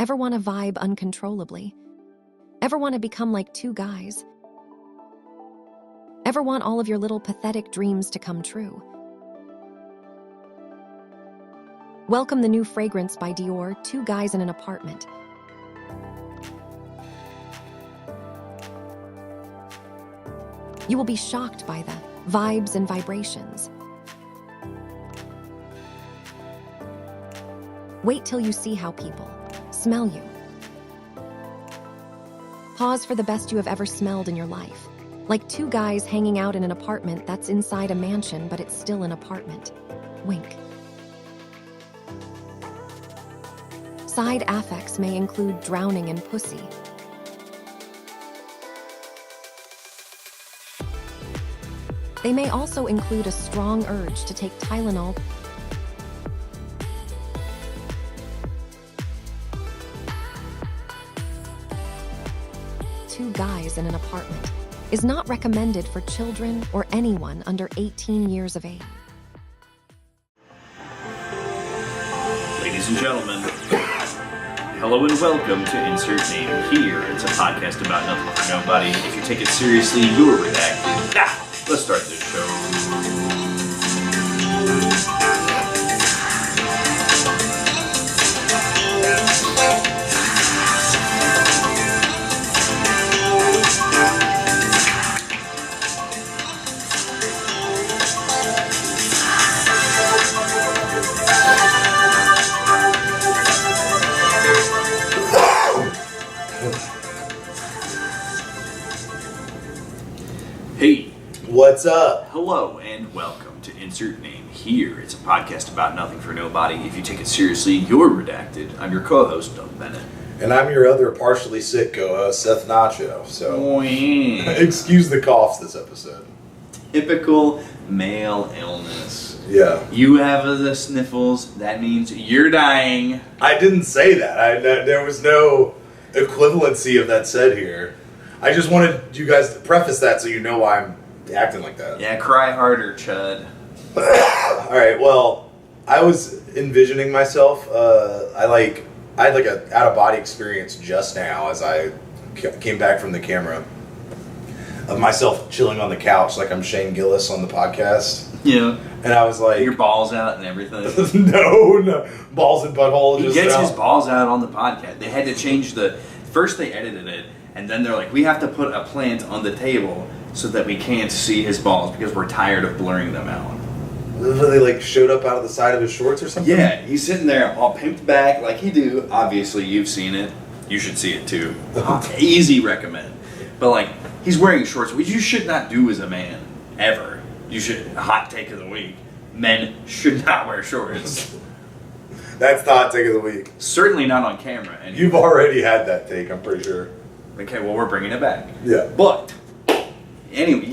Ever want to vibe uncontrollably? Ever want to become like two guys? Ever want all of your little pathetic dreams to come true? Welcome the new fragrance by Dior, Two Guys in an Apartment. You will be shocked by the vibes and vibrations. Wait till you see how people smell you. Pause for the best you have ever smelled in your life. Like two guys hanging out in an apartment that's inside a mansion, but it's still an apartment. Wink. Side affects may include drowning in pussy. They may also include a strong urge to take Tylenol. Two guys in an apartment is not recommended for children or anyone under 18 years of age. Ladies and gentlemen, hello and welcome to Insert Name Here. It's a podcast about nothing for nobody. If you take it seriously, you're redacted. Now, let's start this show. Hey, what's up? Hello and welcome to Insert Name Here. It's a podcast about nothing for nobody. If you take it seriously, you're redacted. I'm your co-host, Doug Bennett. And I'm your other partially sick co-host, Seth Nacho. So, excuse the coughs this episode. Typical male illness. Yeah. You have the sniffles, that means you're dying. I didn't say that. There was no equivalency of that said here. I just wanted you guys to preface that so you know why I'm acting like that. Yeah, cry harder, Chud. Alright, well, I was envisioning myself, I had like a out-of-body experience just now as I came back from the camera of myself chilling on the couch like I'm Shane Gillis on the podcast. Yeah. And I was like... Your balls out and everything. No. Balls and butthole He just gets out. his balls out on the podcast. They had to change first they edited it, and then they're like, we have to put a plant on the table so that we can't see his balls because we're tired of blurring them out. They like showed up out of the side of his shorts or something? Yeah, he's sitting there all pimped back like you do. Obviously, you've seen it. You should see it too. Easy recommend. But like, he's wearing shorts, which you should not do as a man, ever. You should, hot take of the week, men should not wear shorts. That's the hot take of the week. Certainly not on camera. Anyway. You've already had that take, I'm pretty sure. Okay, well, we're bringing it back. Yeah. But, anyway,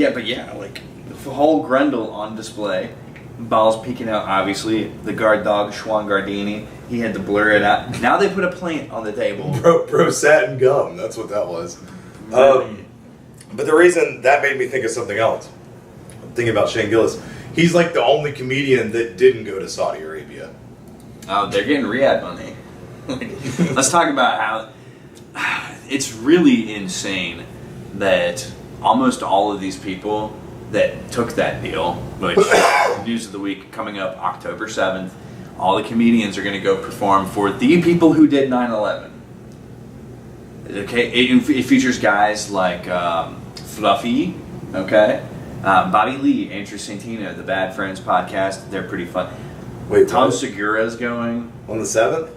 like, the whole Grundle on display. Balls peeking out, obviously. The guard dog, Schwan Gardini, he had to blur it out. Now they put a plant on the table. Bro sat and gum, that's what that was. But the reason that made me think of something else, I'm thinking about Shane Gillis. He's like the only comedian that didn't go to Saudi Arabia. Oh, they're getting Riyadh money. Let's talk about how it's really insane that almost all of these people that took that deal, which news of the week coming up October 7th, all the comedians are going to go perform for the people who did 9/11. Okay, it features guys like Fluffy, okay, Bobby Lee, Andrew Santino, the Bad Friends podcast. They're pretty fun. Wait, Tom what? Segura's going. On the 7th?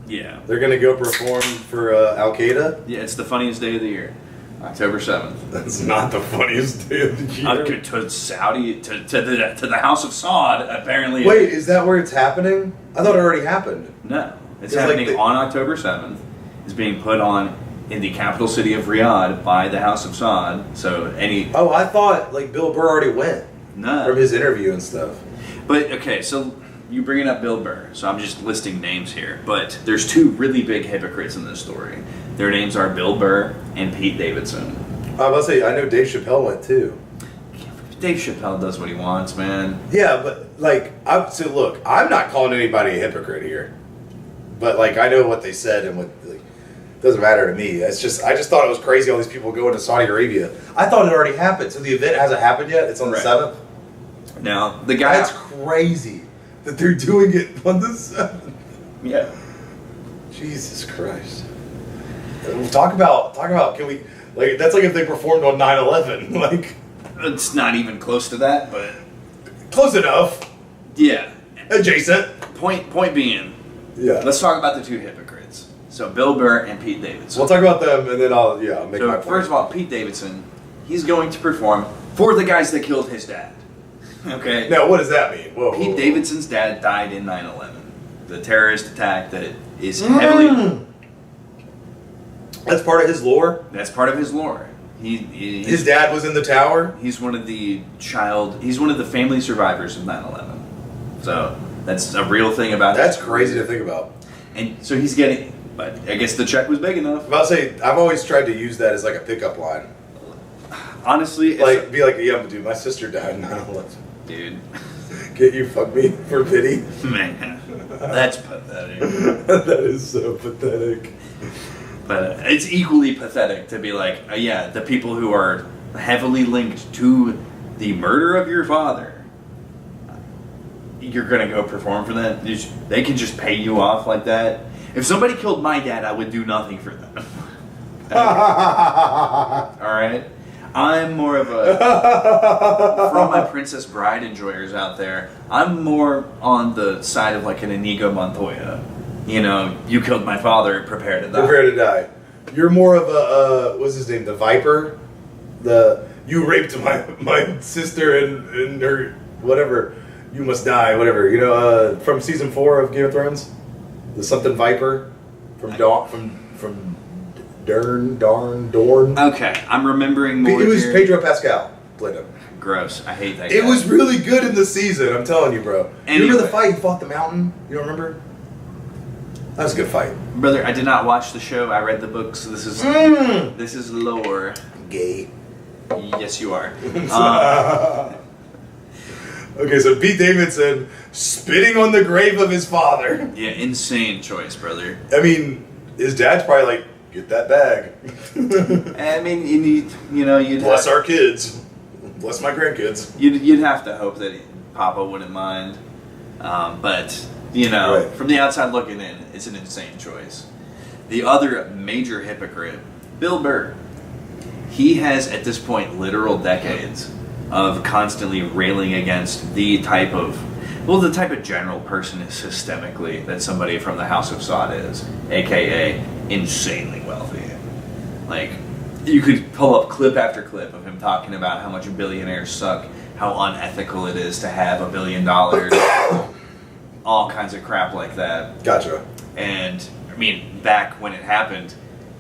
Yeah. They're going to go perform for Al-Qaeda? Yeah, it's the funniest day of the year. October 7th. That's not the funniest day of the year. To Saudi, to the House of Saud, apparently. Wait, is that where it's happening? I thought it already happened. No. It's It's happening like on October 7th. It's being put on in the capital city of Riyadh by the House of Saud. So Oh, I thought like Bill Burr already went No. from his interview and stuff. But, okay, so you bringing up Bill Burr, so I'm just listing names here. But there's two really big hypocrites in this story. Their names are Bill Burr and Pete Davidson. I was about to say, I know Dave Chappelle went too. Dave Chappelle does what he wants, man. Yeah, but like, look, I'm not calling anybody a hypocrite here. but like I know what they said and what like, doesn't matter to me. It's just I just thought it was crazy. All these people going to Saudi Arabia. I thought it already happened. So the event hasn't happened yet. It's on the 7th. Now the guy. That's crazy that they're doing it on the 7th. Yeah. Jesus Christ. Talk about. Can we like that's like if they performed on 9/11 like. It's not even close to that, but Close enough. yeah. Adjacent. Point being, Yeah. let's talk about the two hypocrites. So Bill Burr and Pete Davidson. We'll talk about them and then I'll make my point. First of all, Pete Davidson, he's going to perform for the guys that killed his dad. Okay. Now, what does that mean? Pete Davidson's dad died in 9/11, the terrorist attack that is heavily. That's part of his lore. That's part of his lore. His dad was in the tower. He's one of the family survivors of 9/11. So that's a real thing about. That's crazy to think about. And so he's getting, but I guess the check was big enough. I'm about to say, I've always tried to use that as like a pickup line. Honestly, Be like, yeah, dude, my sister died in 9/11. Dude, Get you fuck me for pity? man, that's pathetic. That is so pathetic. But it's equally pathetic to be like, yeah, the people who are heavily linked to the murder of your father, you're going to go perform for them? They can just pay you off like that? If somebody killed my dad, I would do nothing for them. Alright? I'm more of a... For all my Princess Bride enjoyers out there, I'm more on the side of like an Inigo Montoya. You know, you killed my father, prepare to die. Prepare to die. You're more of a, what's his name, the Viper? You raped my sister and her, whatever, you must die, whatever. You know, from season 4 of Game of Thrones? The something Viper? From Dorn? Okay, I'm remembering more. It was here. Pedro Pascal played him. Gross. I hate that guy. It was really good in the season, I'm telling you, bro. Anyway. You remember the fight? He fought the mountain? You don't remember? That was a good fight. Brother, I did not watch the show. I read the books. This is lore. Gay. Yes, you are. Okay, so Pete Davidson spitting on the grave of his father. Yeah, insane choice, brother. I mean, his dad's probably like, get that bag. I mean, you'd Bless our kids. Bless my grandkids. You'd have to hope that Papa wouldn't mind. But, Right. from the outside looking in, it's an insane choice. The other major hypocrite, Bill Burr. He has, at this point, literal decades of constantly railing against the type of general person systemically that somebody from the House of Saud is, aka insanely wealthy. Like, you could pull up clip after clip of him talking about how much billionaires suck, how unethical it is to have $1 billion, all kinds of crap like that. Gotcha. And, I mean, back when it happened,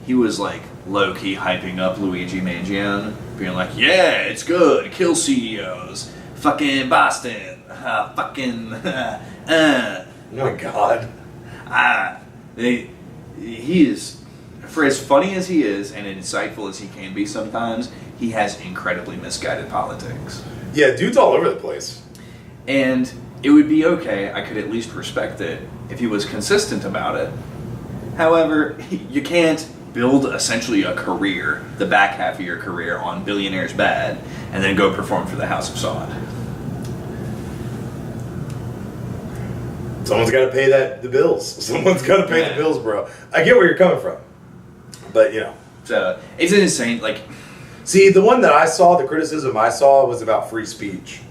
he was like low-key hyping up Luigi Mangione, being like, yeah, it's good, kill CEOs, fucking Boston, fucking, Oh my god. he is, for as funny as he is and insightful as he can be sometimes, he has incredibly misguided politics. Yeah, dude's all over the place. And it would be okay, I could at least respect it, if he was consistent about it. However, you can't build essentially a career, the back half of your career, on Billionaires Bad, and then go perform for the House of Saud. Someone's got to pay the bills. Someone's got to pay the bills, bro. I get where you're coming from. But, So, it's insane, like... See, the one that I saw, the criticism I saw was about free speech.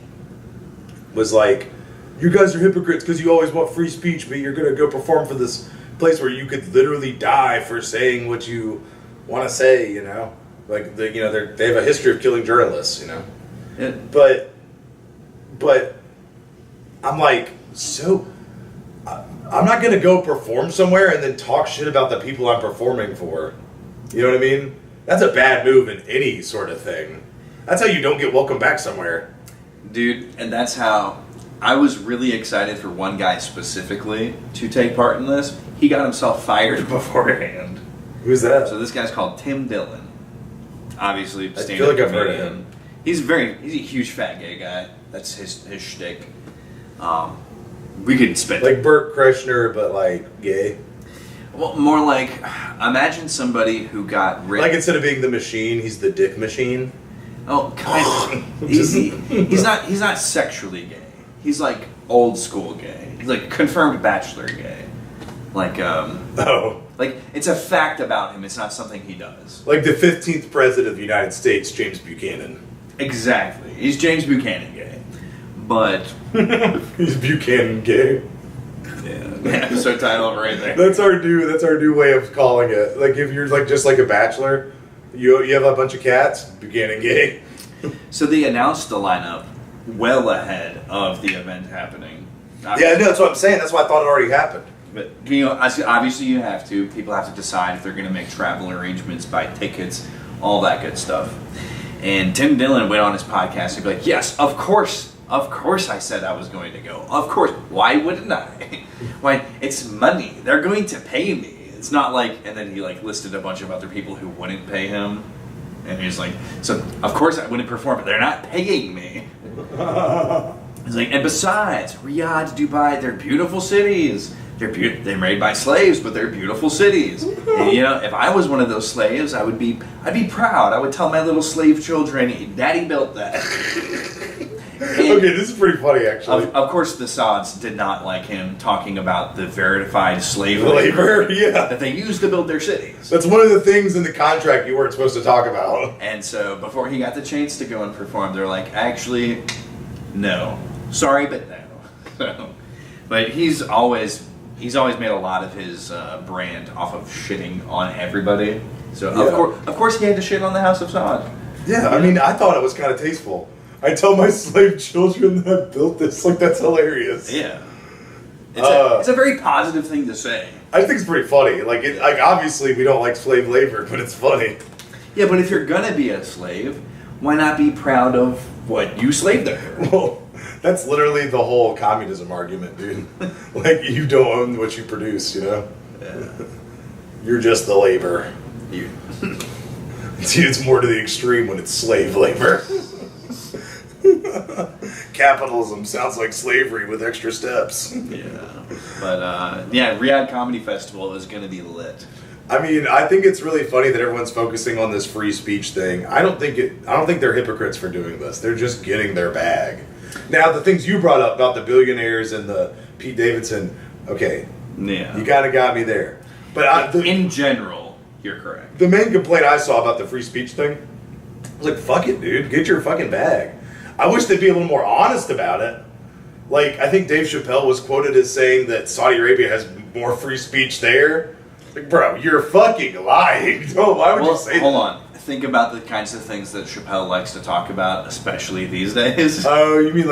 Was like, you guys are hypocrites because you always want free speech, but you're going to go perform for this place where you could literally die for saying what you want to say, Like, they have a history of killing journalists, Yeah. But I'm like, so... I'm not going to go perform somewhere and then talk shit about the people I'm performing for. You know what I mean? That's a bad move in any sort of thing. That's how you don't get welcome back somewhere. Dude, and that's how... I was really excited for one guy specifically to take part in this. He got himself fired beforehand. Who's that? So this guy's called Tim Dillon. Obviously, I feel like I've heard of him. He's a huge fat gay guy. That's his shtick. We could spend... Like Bert Kreischer, but like gay. Well, more like, imagine somebody who got rich. Like instead of being the machine, he's the dick machine. Oh, kind of. He's not sexually gay. He's like old school gay. He's like confirmed bachelor gay. Like like it's a fact about him. It's not something he does. Like the 15th president of the United States, James Buchanan. Exactly. He's James Buchanan gay, but he's Buchanan gay. Yeah, episode title right there. That's our new way of calling it. Like if you're like just like a bachelor, you have a bunch of cats, Buchanan gay. So they announced the lineup well ahead of the event happening. Yeah, no, that's what I'm saying. That's why I thought it already happened. But you know, obviously you have to. People have to decide if they're going to make travel arrangements, buy tickets, all that good stuff. And Tim Dillon went on his podcast and be like, "Yes, of course, I said I was going to go. Of course, why wouldn't I? Why? It's money. They're going to pay me. It's not like." And then he like listed a bunch of other people who wouldn't pay him, and he's like, "So of course I wouldn't perform, but they're not paying me." He's like, and besides, Riyadh, Dubai, they're beautiful cities. They're made by slaves, but they're beautiful cities. And, you know, if I was one of those slaves, I'd be proud. I would tell my little slave children, "Daddy built that." Okay, this is pretty funny, actually. Of course, the Saudis did not like him talking about the verified slave labor, yeah, that they used to build their cities. That's one of the things in the contract you weren't supposed to talk about. And so, before he got the chance to go and perform, they're like, "Actually, no. Sorry, but no." So, but he's always made a lot of his brand off of shitting on everybody. So of course he had to shit on the House of Saud. Yeah, I mean, I thought it was kind of tasteful. I tell my slave children that I built this. Like, that's hilarious. Yeah. It's a very positive thing to say. I think it's pretty funny. Like obviously we don't like slave labor, but it's funny. Yeah, but if you're gonna be a slave, why not be proud of what you slaved there? Well, that's literally the whole communism argument, dude. Like, you don't own what you produce, you know? Yeah. You're just the labor. See, it's more to the extreme when it's slave labor. Capitalism sounds like slavery with extra steps. Yeah. But, Riyadh Comedy Festival is going to be lit. I mean, I think it's really funny that everyone's focusing on this free speech thing. I don't think they're hypocrites for doing this. They're just getting their bag. Now, the things you brought up about the billionaires and the Pete Davidson, okay, yeah, you kind of got me there. But in general, you're correct. The main complaint I saw about the free speech thing was like, fuck it, dude, get your fucking bag. I wish they'd be a little more honest about it. Like, I think Dave Chappelle was quoted as saying that Saudi Arabia has more free speech there. Like, bro, you're fucking lying. Why would you say that? Hold on. Think about the kinds of things that Chappelle likes to talk about, especially these days. Oh, you mean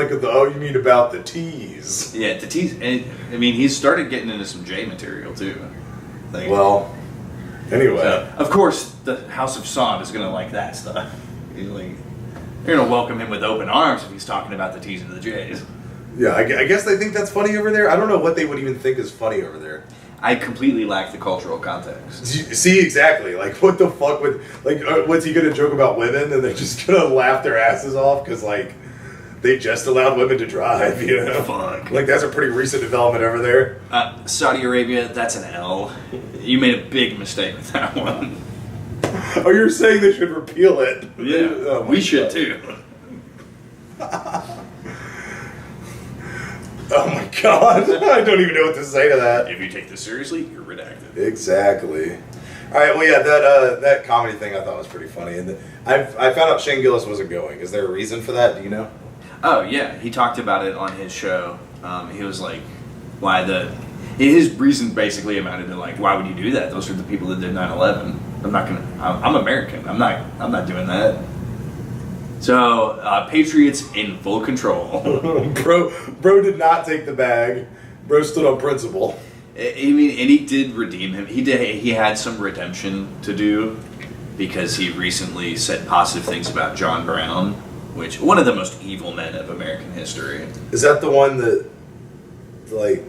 about the teas? Yeah, the teas. I mean, he's started getting into some J material too. Like, well, anyway, so, of course, the House of Saud is gonna like that stuff. They're gonna welcome him with open arms if he's talking about the T's and the J's. Yeah, I guess they think that's funny over there. I don't know what they would even think is funny over there. I completely lack the cultural context. See, exactly. Like, what the fuck would... Like, what's he going to joke about women? And they're just going to laugh their asses off because, like, they just allowed women to drive, you know? Fuck. Like, that's a pretty recent development over there. Saudi Arabia, that's an L. You made a big mistake with that one. Oh, you're saying they should repeal it? Yeah, oh, we should, too. Oh my god, I don't even know what to say to that. If you take this seriously, you're redacted. Exactly. All right, well, yeah, that comedy thing I thought was pretty funny, and I found out Shane Gillis wasn't going. Is there a reason for that? Do you know? Oh yeah, he talked about it on his show. He was like, his reason basically amounted to like, why would you do that? Those are the people that did 9/11. I'm American. I'm not doing that. So, Patriots in full control. Bro did not take the bag. Bro stood on principle. I mean, and he did redeem him. He had some redemption to do because he recently said positive things about John Brown, which one of the most evil men of American history. Is that the one that, like,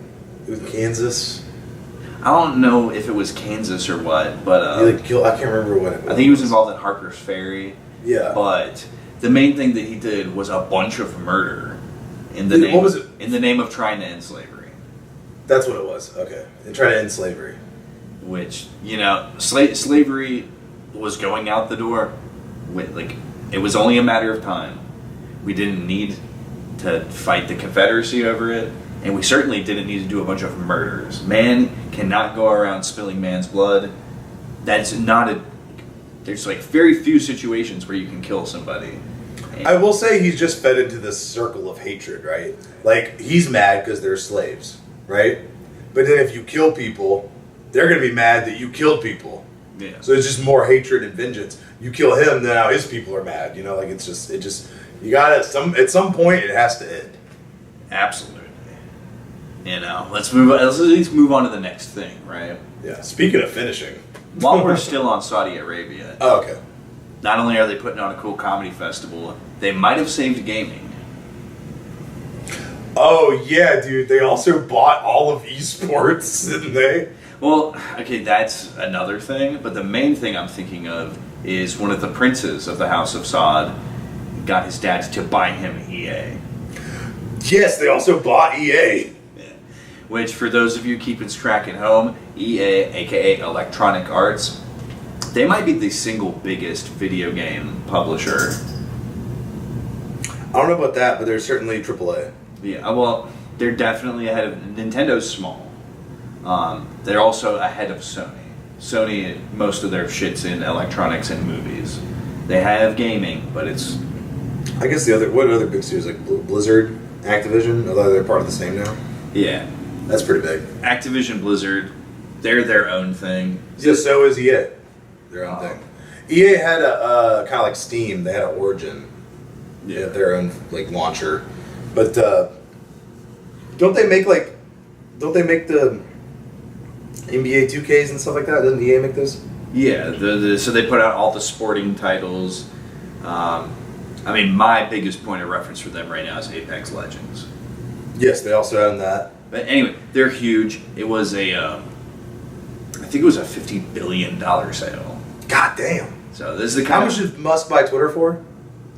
it was Kansas? I don't know if it was Kansas or what, but I can't remember what it was. I think he was involved in Harper's Ferry. Yeah, but the main thing that he did was a bunch of murder in the name of trying to end slavery. That's what it was. Okay, and try to end slavery. which, you know, slavery was going out the door. It was only a matter of time. We didn't need to fight the Confederacy over it, and we certainly didn't need to do a bunch of murders. Man cannot go around spilling man's blood. That's not a... There's like very few situations where you can kill somebody. I will say he's just fed into this circle of hatred, right? Like, he's mad because they're slaves, right? But then if you kill people, they're going to be mad that you killed people. Yeah. So it's just more hatred and vengeance. You kill him, then now his people are mad. You know, like it just you gotta at some point it has to end. Absolutely. You know, let's at least move on to the next thing, right? Yeah. Speaking of finishing, while we're still on Saudi Arabia, oh, okay. Not only are they putting on a cool comedy festival, they might have saved gaming. Oh yeah, dude! They also bought all of esports, didn't they? Well, okay, that's another thing, but the main thing I'm thinking of is one of the princes of the House of Saud got his dad to buy him EA. Yes, they also bought EA. Yeah. Which, for those of you keeping track at home, EA, aka Electronic Arts, they might be the single biggest video game publisher. I don't know about that, but they're certainly AAA. Yeah, well, they're definitely ahead of... Nintendo's small. They're also ahead of Sony. Sony, most of their shit's in electronics and movies. They have gaming, but it's... I guess what other big studios, like Blizzard, Activision, although they're part of the same now? Yeah. That's pretty big. Activision, Blizzard, they're their own thing. Yeah, so is EA. Their own thing. EA had a kind of like Steam, they had an Origin. They have their own like launcher. But don't they make the NBA 2Ks and stuff like that? Doesn't EA make those? Yeah, so they put out all the sporting titles. I mean, my biggest point of reference for them right now is Apex Legends. Yes, they also own that. But anyway, they're huge. It was I think it was a $50 billion sale. God damn. So this is the How kind much did Musk buy Twitter for?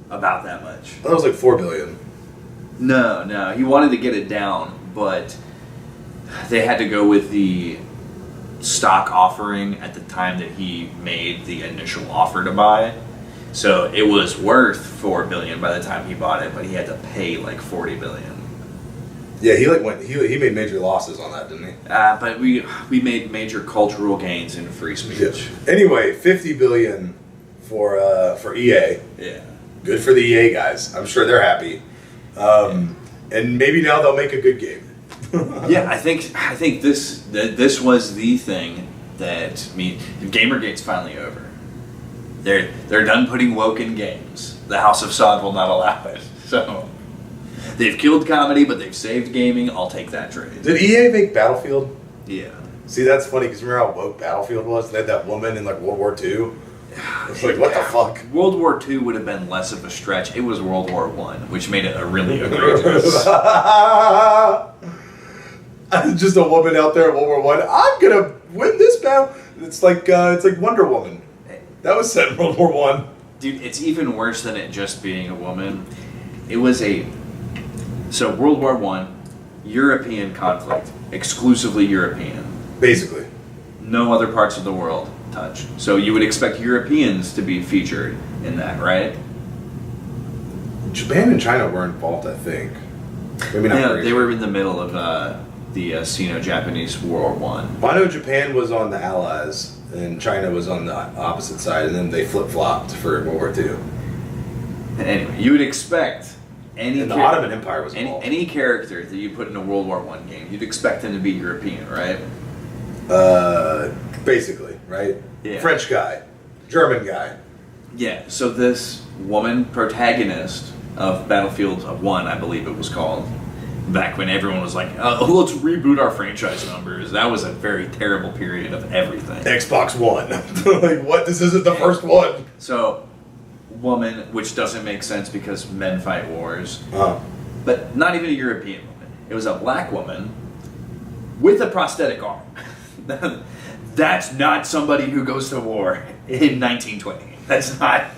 about that much. I thought it was like $4 billion. No, he wanted to get it down, but they had to go with the stock offering at the time that he made the initial offer to buy. So it was worth $4 billion by the time he bought it, but he had to pay like $40 billion. Yeah, he made major losses on that, didn't he? But we made major cultural gains in free speech. Yeah. Anyway, $50 billion for EA. Yeah. Good for the EA guys. I'm sure they're happy. And maybe now they'll make a good game. Yeah, I think this was the thing that Gamergate's finally over. They're done putting woke in games. The House of Saud will not allow it. So they've killed comedy, but they've saved gaming. I'll take that trade. Did EA make Battlefield? Yeah. See, that's funny because remember how woke Battlefield was? They had that woman in like World War II. It's like, what the fuck? World War II would have been less of a stretch. It was World War I, which made it a really egregious. Just a woman out there in World War I. I'm gonna win this battle. It's like Wonder Woman. That was set in World War I. Dude, it's even worse than it just being a woman. It was so World War I, European conflict, exclusively European. Basically. No other parts of the world touch. So you would expect Europeans to be featured in that, right? Japan and China were involved, I think. Maybe not. Yeah, they were in the middle of the Sino-Japanese War I. Well, I know Japan was on the Allies and China was on the opposite side, and then they flip-flopped for World War II. Anyway, you would expect the Ottoman Empire was involved. Any character that you put in a World War I game, you'd expect them to be European, right? Basically, right? Yeah. French guy, German guy. Yeah, so this woman protagonist of Battlefield 1, I believe it was called, back when everyone was like, oh, let's reboot our franchise numbers. That was a very terrible period of everything. Xbox One. Like, what? This isn't the first one. So, woman, which doesn't make sense because men fight wars. Uh-huh. But not even a European woman. It was a black woman with a prosthetic arm. That's not somebody who goes to war in 1920. That's not...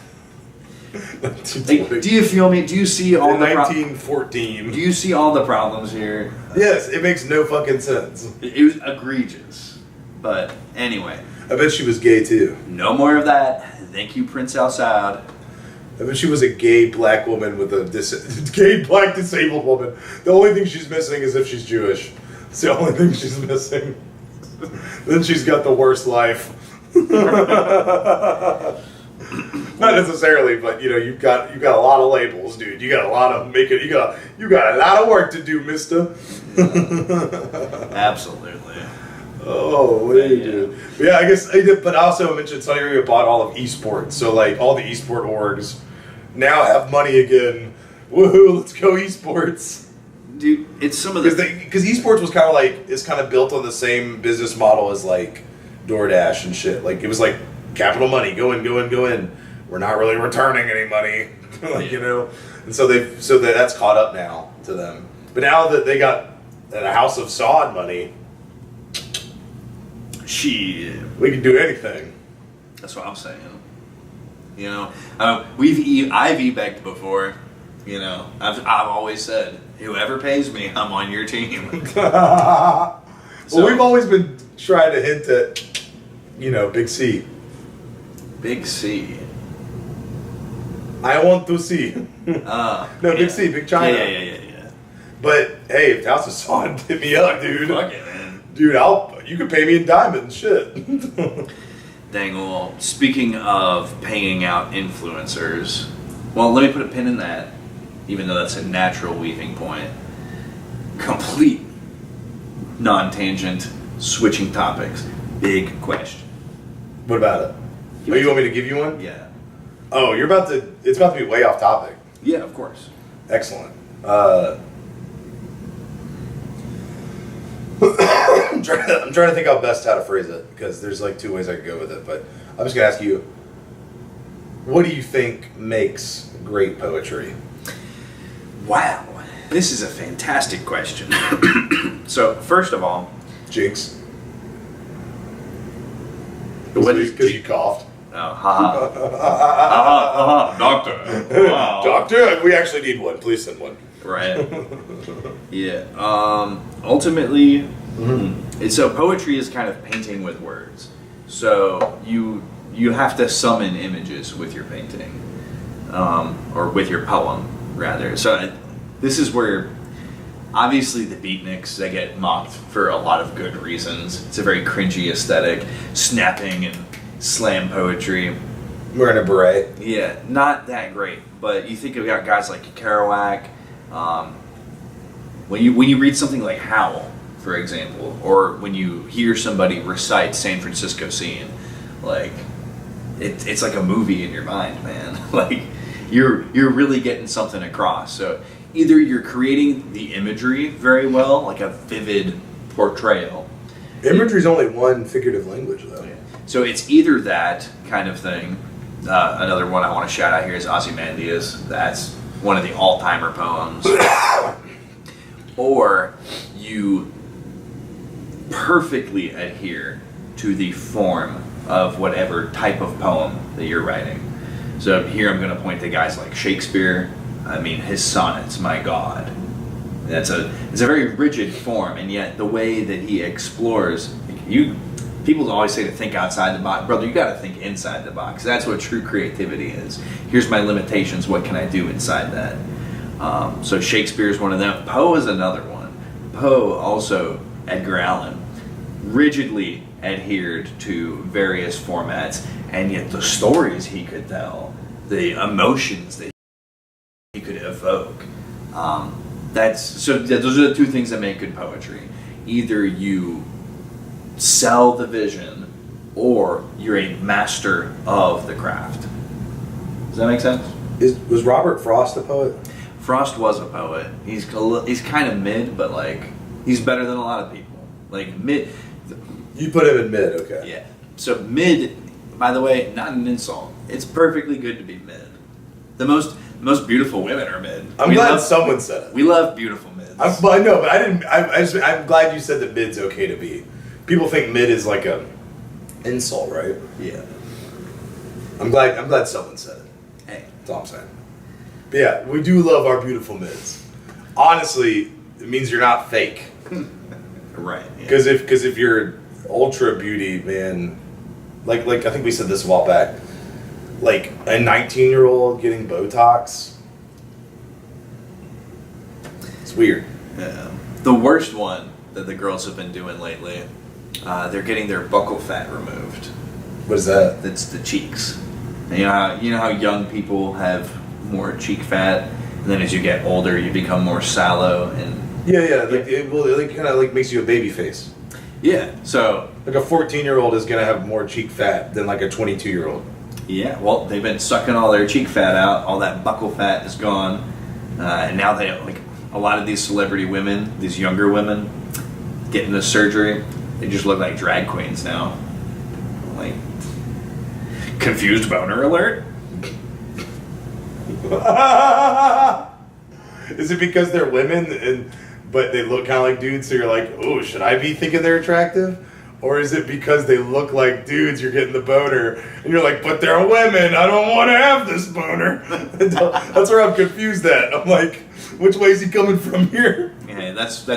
Like, do you feel me? Do you see all the 1914? Do you see all the problems here? Yes, it makes no fucking sense. It was egregious. But anyway. I bet she was gay too. No more of that. Thank you, Prince Al Saud. I bet she was a gay black woman with a gay black disabled woman. The only thing she's missing is if she's Jewish. It's the only thing she's missing. Then she's got the worst life. Not necessarily, but you've got a lot of labels, dude. You got a lot of you got a lot of work to do, mister. Absolutely. Oh, what do you do? Yeah, I guess. But I also mentioned Saudi Arabia bought all of esports, so like all the esport orgs now have money again. Woohoo! Let's go esports. Dude, it's some of the because esports was kind of built on the same business model as like DoorDash and shit. Like it was like capital money, go in. We're not really returning any money, and so that's caught up now to them. But now that they got the House of Saud money, we can do anything. That's what I'm saying. I've e-begged before. I've always said, whoever pays me, I'm on your team. Well, we've always been trying to hint at, Big C. Big C. I want to see. Big C, Big China. Yeah. But hey, if House of Saud, hit me up, dude. Fuck it, man. Dude, you can pay me in diamonds, shit. Dang, well, speaking of paying out influencers, well, let me put a pin in that, even though that's a natural weaving point. Complete non-tangent, switching topics. Big question. What about it? Oh, you want me to give you one? Yeah. Oh, it's about to be way off topic. Yeah, of course. Excellent. I'm trying to think how to phrase it, because there's like two ways I could go with it, but I'm just going to ask you, what do you think makes great poetry? Wow. This is a fantastic question. So, first of all... Jinx. Because you coughed. Oh, doctor. Wow. Doctor, we actually need one. Please send one. Right. Yeah. Ultimately, so poetry is kind of painting with words. So you have to summon images with your painting, or with your poem, rather. So this is where, obviously, the beatniks, they get mocked for a lot of good reasons. It's a very cringy aesthetic, snapping and slam poetry. Wearing a beret. Yeah, not that great. But you think about guys like Kerouac. When you read something like Howl, for example, or when you hear somebody recite San Francisco Scene, like it's like a movie in your mind, man. Like you're really getting something across. So either you're creating the imagery very well, like a vivid portrayal. Imagery is only one figurative language, though. Yeah. So it's either that kind of thing. Another one I want to shout out here is Ozymandias. That's one of the all-timer poems. Or you perfectly adhere to the form of whatever type of poem that you're writing. So here I'm going to point to guys like Shakespeare. I mean, his sonnets, my God. It's a very rigid form, and yet the way that he explores, people always say to think outside the box. Brother, you got to think inside the box. That's what true creativity is. Here's my limitations. What can I do inside that? So Shakespeare's one of them. Poe is another one. Poe, also Edgar Allan, rigidly adhered to various formats, and yet the stories he could tell, the emotions that he could evoke. Those are the two things that make good poetry. Either you sell the vision, or you're a master of the craft. Does that make sense? Was Robert Frost a poet? Frost was a poet. He's kind of mid, but like he's better than a lot of people. Like mid. You put him in mid, okay? Yeah. So mid, by the way, not an insult. It's perfectly good to be mid. The most beautiful women are mid. I'm glad someone said it. We love beautiful mids. I know, but I didn't. I'm glad you said that mid's okay to be. People think mid is like a insult, right? Yeah. I'm glad someone said it. Hey, that's all I'm saying. But yeah, we do love our beautiful mids. Honestly, it means you're not fake. Right. Because if you're ultra beauty, man. Like I think we said this a while back. Like a 19-year-old getting Botox. It's weird. Yeah. The worst one that the girls have been doing lately, they're getting their buccal fat removed. What is that? That's the cheeks. You know how young people have more cheek fat, and then as you get older, you become more sallow and. Yeah. Like it kind of like makes you a baby face. Yeah. So. Like a 14-year-old is gonna have more cheek fat than like a 22-year-old. Yeah. Well, they've been sucking all their cheek fat out. All that buccal fat is gone, and now they like a lot of these celebrity women, these younger women, getting this surgery. They just look like drag queens now. Like. Confused boner alert? Is it because they're women but they look kind of like dudes, so you're like, oh, should I be thinking they're attractive? Or is it because they look like dudes, you're getting the boner, and you're like, but they're women, I don't want to have this boner. That's where I'm confused at. I'm like, which way is he coming from here? Yeah, that's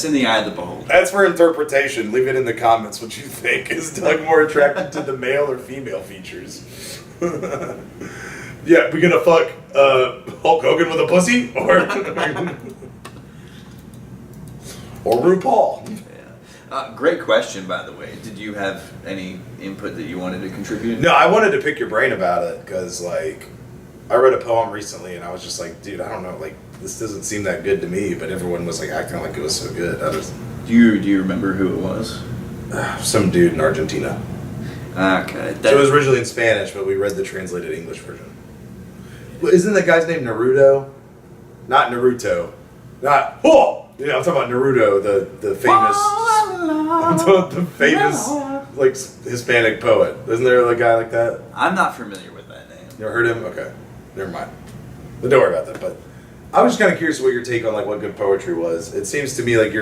in the eye of the beholder. That's for interpretation. Leave it in the comments what you think. Is Doug more attracted to the male or female features? Yeah, we gonna fuck Hulk Hogan with a pussy? Or RuPaul? Yeah. Great question, by the way. Did you have any input that you wanted to contribute? No, I wanted to pick your brain about it, because, like, I read a poem recently, and I was just like, dude, I don't know, like, this doesn't seem that good to me, but everyone was like acting like it was so good. Do you remember who it was? Some dude in Argentina. Okay. So it was originally in Spanish, but we read the translated English version. Well, isn't that guy's name Naruto? Not Naruto. Not yeah, I'm talking about Naruto, the famous I'm talking about the famous like Hispanic poet. Isn't there a guy like that? I'm not familiar with that name. You ever heard him? Okay. Never mind. But don't worry about that. But I was just kind of curious what your take on like what good poetry was. It seems to me like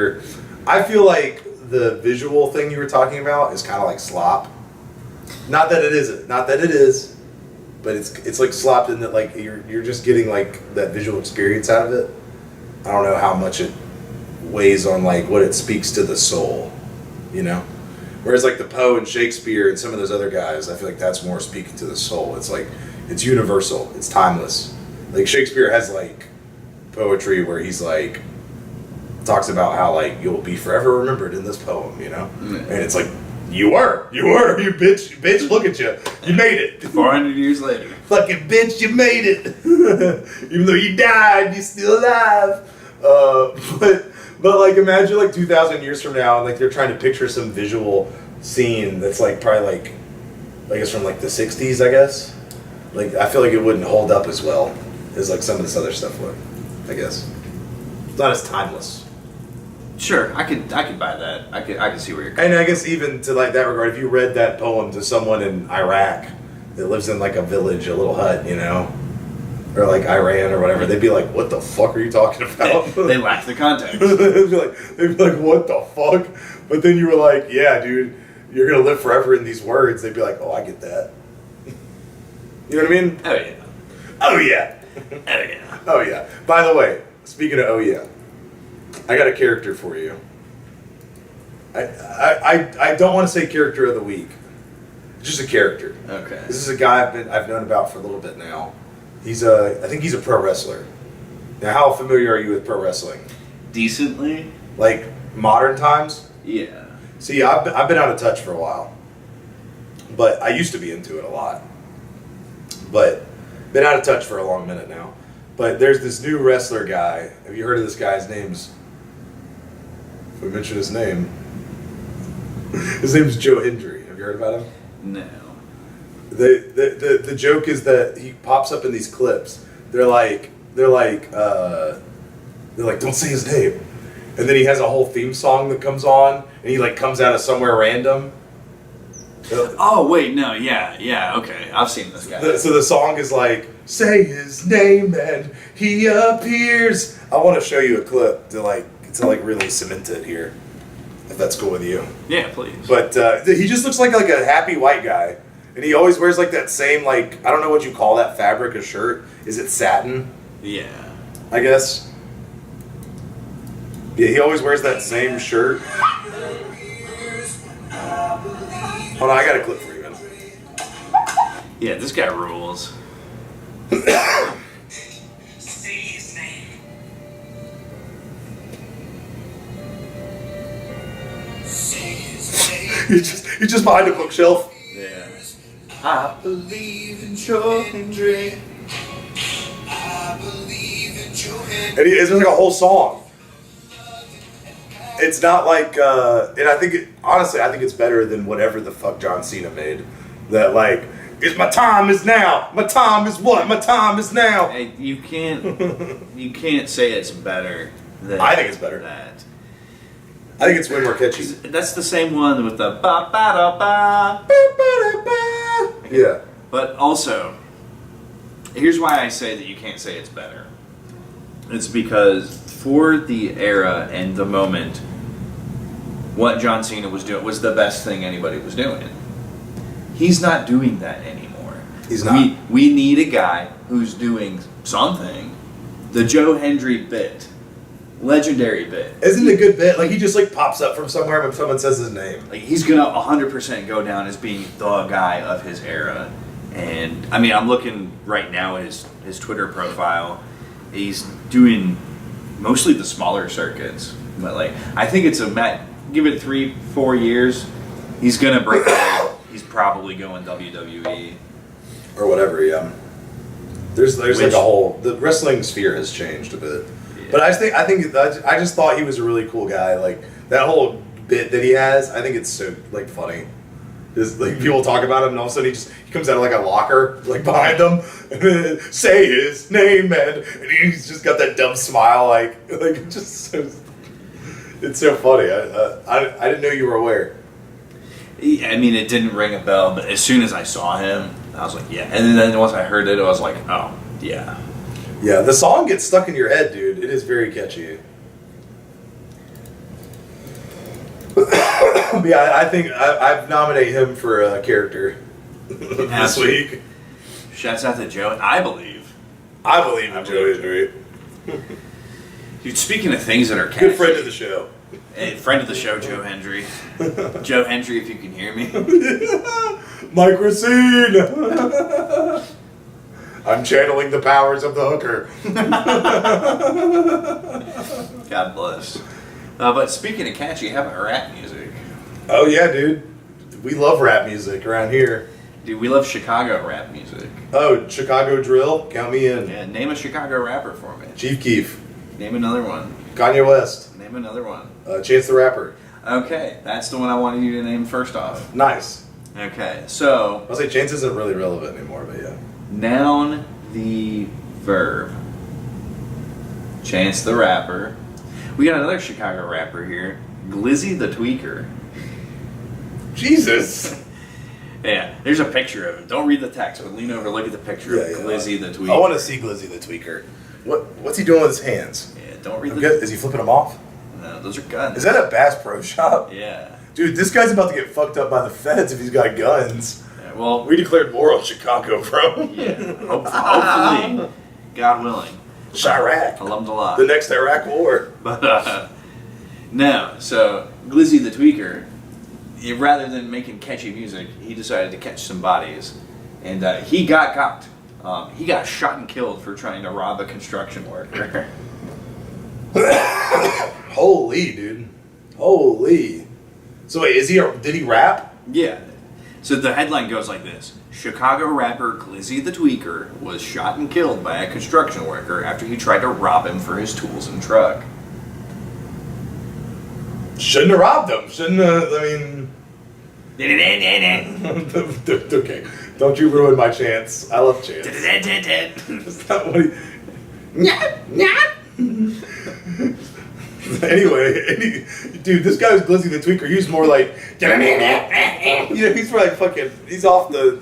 I feel like the visual thing you were talking about is kind of like slop. Not that it isn't. Not that it is. But it's like slopped in that like you're just getting like that visual experience out of it. I don't know how much it weighs on like what it speaks to the soul, you know? Whereas like the Poe and Shakespeare and some of those other guys, I feel like that's more speaking to the soul. It's like it's universal. It's timeless. Like Shakespeare has like poetry where he's like talks about how like you'll be forever remembered in this poem, you know? And it's like you bitch, look at you. You made it. 400 years later. Fucking bitch, you made it. Even though you died, you're still alive. But like imagine like 2,000 years from now and like they're trying to picture some visual scene that's like probably like I guess from like the 60s, I guess. Like I feel like it wouldn't hold up as well as like some of this other stuff would, I guess. It's not as timeless. Sure, I could buy that. I could see where you're And I guess even to like that regard, if you read that poem to someone in Iraq that lives in like a village, a little hut, you know, or like Iran or whatever, they'd be like, "What the fuck are you talking about?" They lack the context. they'd be like, "What the fuck?" But then you were like, "Yeah, dude, you're gonna live forever in these words." They'd be like, "Oh, I get that." You know what I mean? Oh yeah. Oh yeah. Oh yeah. Oh yeah. By the way, speaking of oh yeah, I got a character for you. I don't want to say character of the week. It's just a character. Okay. This is a guy I've known about for a little bit now. I think he's a pro wrestler. Now, how familiar are you with pro wrestling? Decently. Like modern times? Yeah. See, I've been out of touch for a while, but I used to be into it a lot. But been out of touch for a long minute now. But there's this new wrestler guy. Have you heard of this guy? His name's, if we mention his name, his name's Joe Hendry. Have you heard about him? No. The joke is that he pops up in these clips. They're like, don't say his name. And then he has a whole theme song that comes on, and he like comes out of somewhere random. Oh wait, no, yeah, okay, I've seen this guy. So the song is like, say his name and he appears. I want to show you a clip to really cement it here, if that's cool with you. Yeah, please. But he just looks like a happy white guy, and he always wears like that same like I don't know what you call that fabric of shirt. Is it satin? Yeah. I guess. Yeah, he always wears that same shirt. Hold on, I got a clip for you, man. Yeah, this guy rules. He's just behind a bookshelf. Yeah. I believe in Joe Hendry. And it's just like a whole song. It's not like, and I think, honestly, I think it's better than whatever the fuck John Cena made. That like, it's my time is now. My time is what? My time is now. Hey, you can't say it's better than I think it's better. That. I think it's way more catchy. That's the same one with the ba ba da ba. Yeah. But also, here's why I say that you can't say it's better. It's because for the era and the moment, what John Cena was doing was the best thing anybody was doing. He's not doing that anymore. He's not. We need a guy who's doing something. The Joe Hendry bit. Legendary bit. Isn't it a good bit? Like, he just like pops up from somewhere when someone says his name. Like, he's gonna 100% go down as being the guy of his era. And I mean, I'm looking right now at his Twitter profile. He's doing mostly the smaller circuits, but like, I think it's give it 3-4 years, he's gonna break out. He's probably going WWE or whatever. Yeah. There's like a whole, the wrestling sphere has changed a bit. But I just thought he was a really cool guy. Like, that whole bit that he has, I think it's so like funny. Just like people talk about him, and all of a sudden he comes out of like a locker, like behind them, and then say his name, man, and he's just got that dumb smile, like just so, it's so funny. I didn't know you were aware. I mean, it didn't ring a bell, but as soon as I saw him, I was like, yeah. And then once I heard it, I was like, oh, yeah. Yeah, the song gets stuck in your head, dude. It is very catchy. Yeah, I think I've nominated him for a character this week. Shouts out to Joe. I believe in Joe Hendry. Dude, speaking of things that are catchy. Good friend of the show. Hey, friend of the show, Joe Hendry. Joe Hendry, if you can hear me. Mike Racine! I'm channeling the powers of the hooker. God bless. But speaking of catchy, how about rap music? Oh yeah, dude. We love rap music around here. Dude, we love Chicago rap music. Oh, Chicago drill? Count me in. Yeah, name a Chicago rapper for me. Chief Keef. Name another one. Kanye West. Name another one. Chance the Rapper. Okay, that's the one I wanted you to name first off. Nice. Okay, so... I'll say Chance isn't really relevant anymore, but yeah. Noun the verb. Chance the Rapper. We got another Chicago rapper here. Glizzy the Tweaker. Jesus. Yeah, there's a picture of him. Don't read the text, but lean over, look at the picture of Glizzy the Tweaker. I want to see Glizzy the Tweaker. What's he doing with his hands? Yeah, don't read Is he flipping them off? No, those are guns. Is that a Bass Pro Shop? Yeah. Dude, this guy's about to get fucked up by the feds if he's got guns. Yeah, well, we declared war on Chicago, bro. Yeah, hopefully, God willing. Chirac. Alhamdulillah. The next Iraq war. But, no, so Glizzy the Tweaker, rather than making catchy music, he decided to catch some bodies. And he got caught. He got shot and killed for trying to rob a construction worker. Holy, dude. Holy. So wait, did he rap? Yeah. So the headline goes like this. Chicago rapper Glizzy the Tweaker was shot and killed by a construction worker after he tried to rob him for his tools and truck. Shouldn't have robbed him. Shouldn't have, Okay. Don't you ruin my Chance. I love Chance. That's not what he... Anyway, dude, this guy was Glizzy the Tweaker. He was more like... he's more like fucking... He's off the...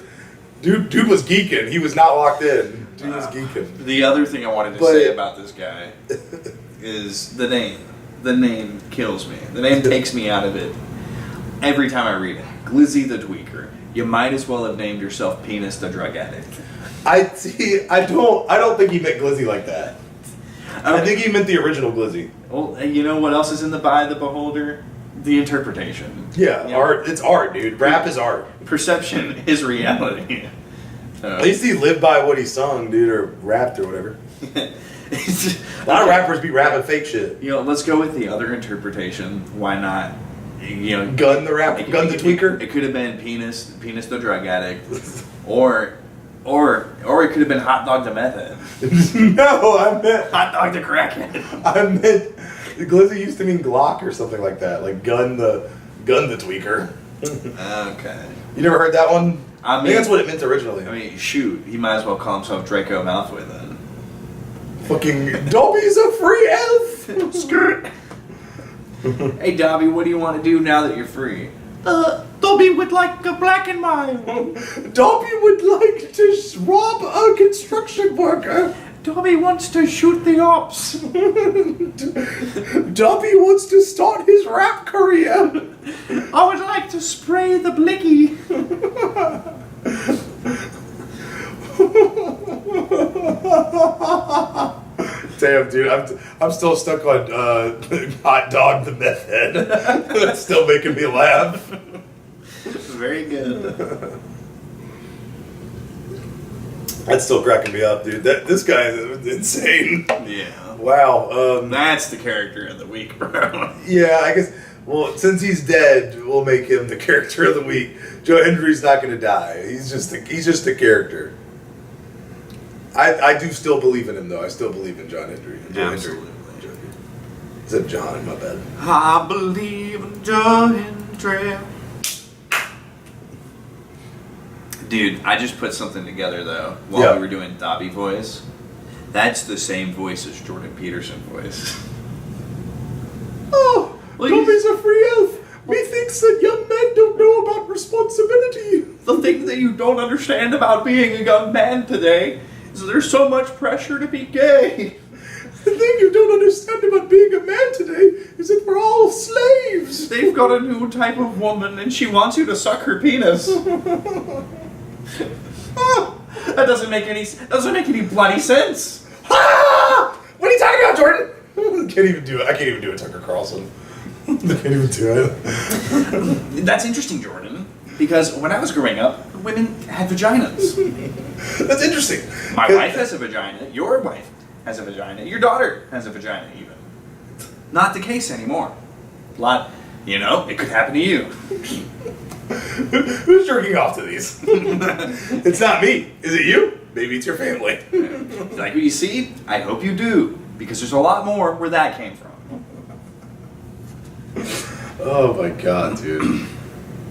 Dude was geeking. He was not locked in. Dude was geeking. The other thing I wanted to say about this guy is the name. The name kills me. The name takes me out of it every time I read it. Glizzy the Tweaker. You might as well have named yourself Penis the Drug Addict. I don't think he meant Glizzy like that. Okay. I think he meant the original Glizzy. Well, you know what else is in the eye of the beholder? the interpretation. Yeah, You know, art. It's art, dude. Rap is art. perception is reality. At least he lived by what he sung, dude, or rapped or whatever. A lot of rappers be rapping fake shit. You know, let's go with the other interpretation. Why not? You know, Gun the rapper, Gun the tweaker. It could have been penis the drug addict, or it could have been hot dog the meth head. No, I meant Hot dog the crackhead. I meant Glizzy used to mean Glock or something like that, like gun the tweaker. Okay. You never heard that one? I mean, think that's what it meant originally. I mean, shoot, he might as well call himself Draco Malfoy then. Fucking Dobby's a free elf. Skirt. Hey, Dobby, what do you want to do now that you're free? Dobby would like a black and mild. Dobby would like to rob a construction worker. Dobby wants to shoot the ops. Dobby wants to start his rap career. I would like to spray the blicky. Damn, dude, I'm still stuck on hot dog the meth head. That's still making me laugh. Very good. That's still cracking me up, dude. This guy is insane. Yeah. Wow. That's the character of the week, bro. Yeah, I guess. Well, since he's dead, we'll make him the character of the week. Joe Hendry's not going to die. He's just a character. I do still believe in him, though. I still believe in John Hendry. Joe Absolutely. Hendry. Is that John? My bad. I believe in Joe Hendry. Dude, I just put something together, though, while we were doing Dobby voice. That's the same voice as Jordan Peterson's voice. Oh, Dobby's a free elf. Methinks that young men don't know about responsibility. The thing that you don't understand about being a young man today is there's so much pressure to be gay. The thing you don't understand about being a man today is that we're all slaves. They've got a new type of woman, and she wants you to suck her penis. That doesn't make any bloody sense. Ah! What are you talking about, Jordan? I can't even do it. I can't even do it, Tucker Carlson. I can't even do it. That's interesting, Jordan, because when I was growing up, women had vaginas. That's interesting. My wife has a vagina. Your wife has a vagina. Your daughter has a vagina, even. Not the case anymore. It could happen to you. Who's jerking off to these? It's not me. Is it you? Maybe it's your family. Like what you see? I hope you do, because there's a lot more where that came from. Oh my god, dude.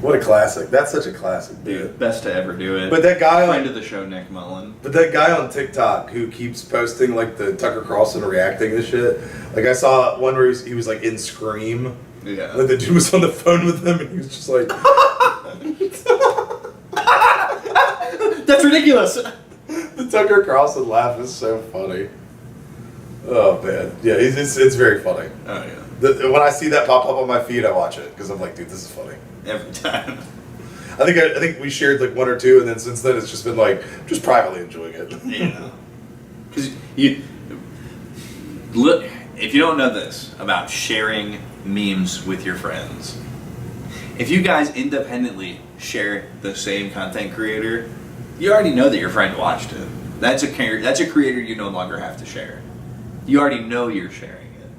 What a classic. That's such a classic, dude. Best to ever do it. But that guy friend of the show, Nick Mullen. But that guy on TikTok who keeps posting like the Tucker Carlson reacting to shit. Like I saw one where he was like in Scream. Yeah. Like the dude was on the phone with him and he was just like That's ridiculous. The Tucker Carlson laugh is so funny. Oh man. Yeah, it's very funny. Oh yeah. When I see that pop up on my feed, I watch it because I'm like, dude, this is funny. Every time. I think we shared like one or two, and then since then it's just been like just privately enjoying it. Yeah. Because look, if you don't know this about sharing memes with your friends, if you guys independently share the same content creator, you already know that your friend watched it. That's a creator you no longer have to share. You already know you're sharing it.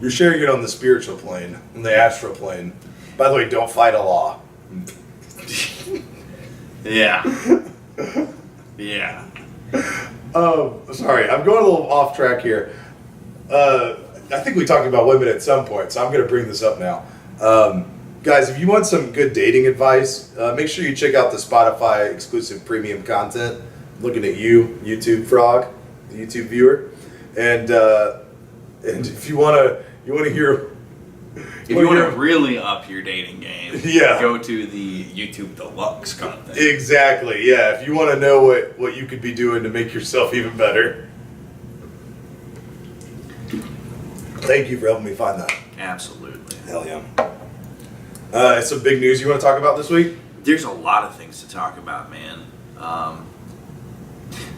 You're sharing it on the spiritual plane, on the astral plane. By the way, don't fight a law. Yeah. Yeah. Sorry, I'm going a little off track here. I think we talked about women at some point, so I'm going to bring this up now. Guys, if you want some good dating advice, make sure you check out the Spotify exclusive premium content. I'm looking at you, YouTube Frog, the YouTube viewer, and if you want to hear. If you want to really up your dating game, yeah, go to the YouTube Deluxe content. Exactly, yeah. If you want to know what you could be doing to make yourself even better. Thank you for helping me find that. Absolutely. Hell yeah. Some big news you want to talk about this week? There's a lot of things to talk about, man.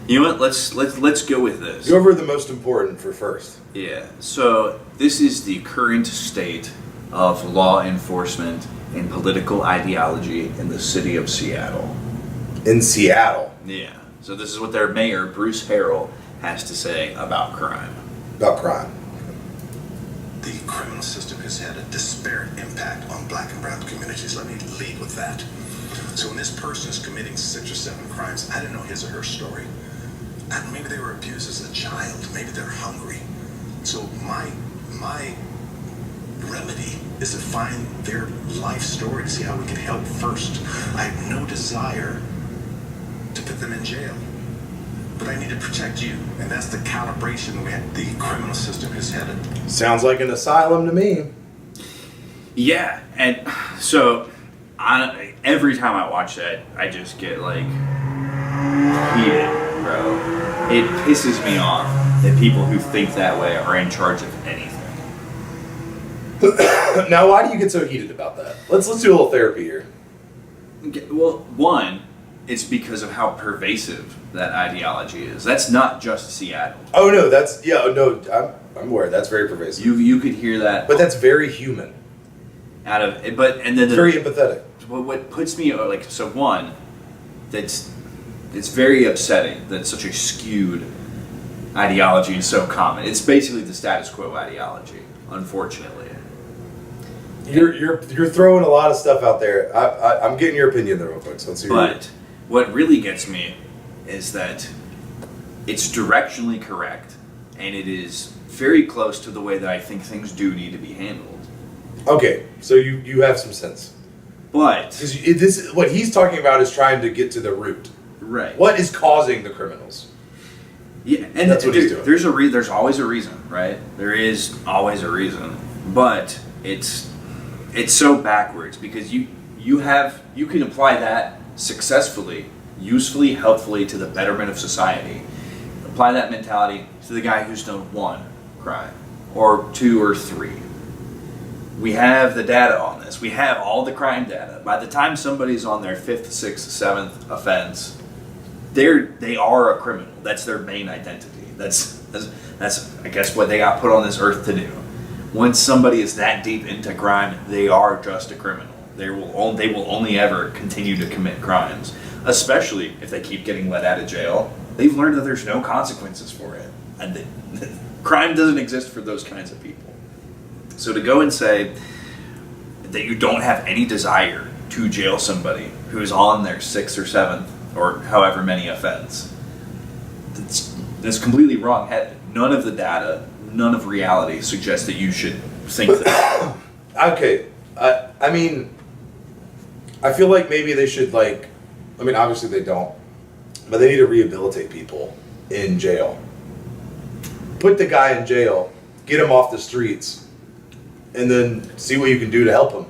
You know what? Let's go with this. Go over the most important for first. Yeah. So this is the current state of law enforcement and political ideology in the city of Seattle. In Seattle? Yeah. So this is what their mayor, Bruce Harrell, has to say about crime. About crime. The criminal system has had a disparate impact on black and brown communities. Let me lead with that. So when this person is committing 6 or 7 crimes, I don't know his or her story. Maybe they were abused as a child. Maybe they're hungry. So my remedy is to find their life story to see how we can help first. I have no desire to put them in jail, but I need to protect you, and that's the calibration the criminal system has headed. Sounds like an asylum to me. Yeah, and so every time I watch that, I just get like heated, bro. It pisses me off that people who think that way are in charge of anything. Now, why do you get so heated about that? Let's do a little therapy here. Well, one, it's because of how pervasive that ideology is. That's not just Seattle. Oh no, I'm aware that's very pervasive. You could hear that, but that's very human. It's very empathetic. What puts me like, so one, it's very upsetting that such a skewed ideology is so common. It's basically the status quo ideology, unfortunately. You're throwing a lot of stuff out there. I'm getting your opinion there real quick. So let's hear But what really gets me is that it's directionally correct, and it is very close to the way that I think things do need to be handled. Okay, so you have some sense. But what he's talking about is trying to get to the root. Right. What is causing the criminals? Yeah, and that's what he's doing. There's always a reason, right? There is always a reason, but it's so backwards because you can apply that successfully, usefully, helpfully to the betterment of society. Apply that mentality to the guy who's done 1 crime or 2 or 3. We have the data on this. We have all the crime data. By the time somebody's on their 5th, 6th, 7th offense, they are a criminal. That's their main identity. That's I guess what they got put on this earth to do. Once somebody is that deep into crime, they are just a criminal. They will only ever continue to commit crimes, especially if they keep getting let out of jail. They've learned that there's no consequences for it, and crime doesn't exist for those kinds of people. So to go and say that you don't have any desire to jail somebody who is on their 6th or 7th or however many offense, that's completely wrong-headed. None of the data, none of reality suggests that you should think that. Okay, I mean, I feel like maybe they should obviously they don't, but they need to rehabilitate people in jail. Put the guy in jail, get him off the streets, and then see what you can do to help him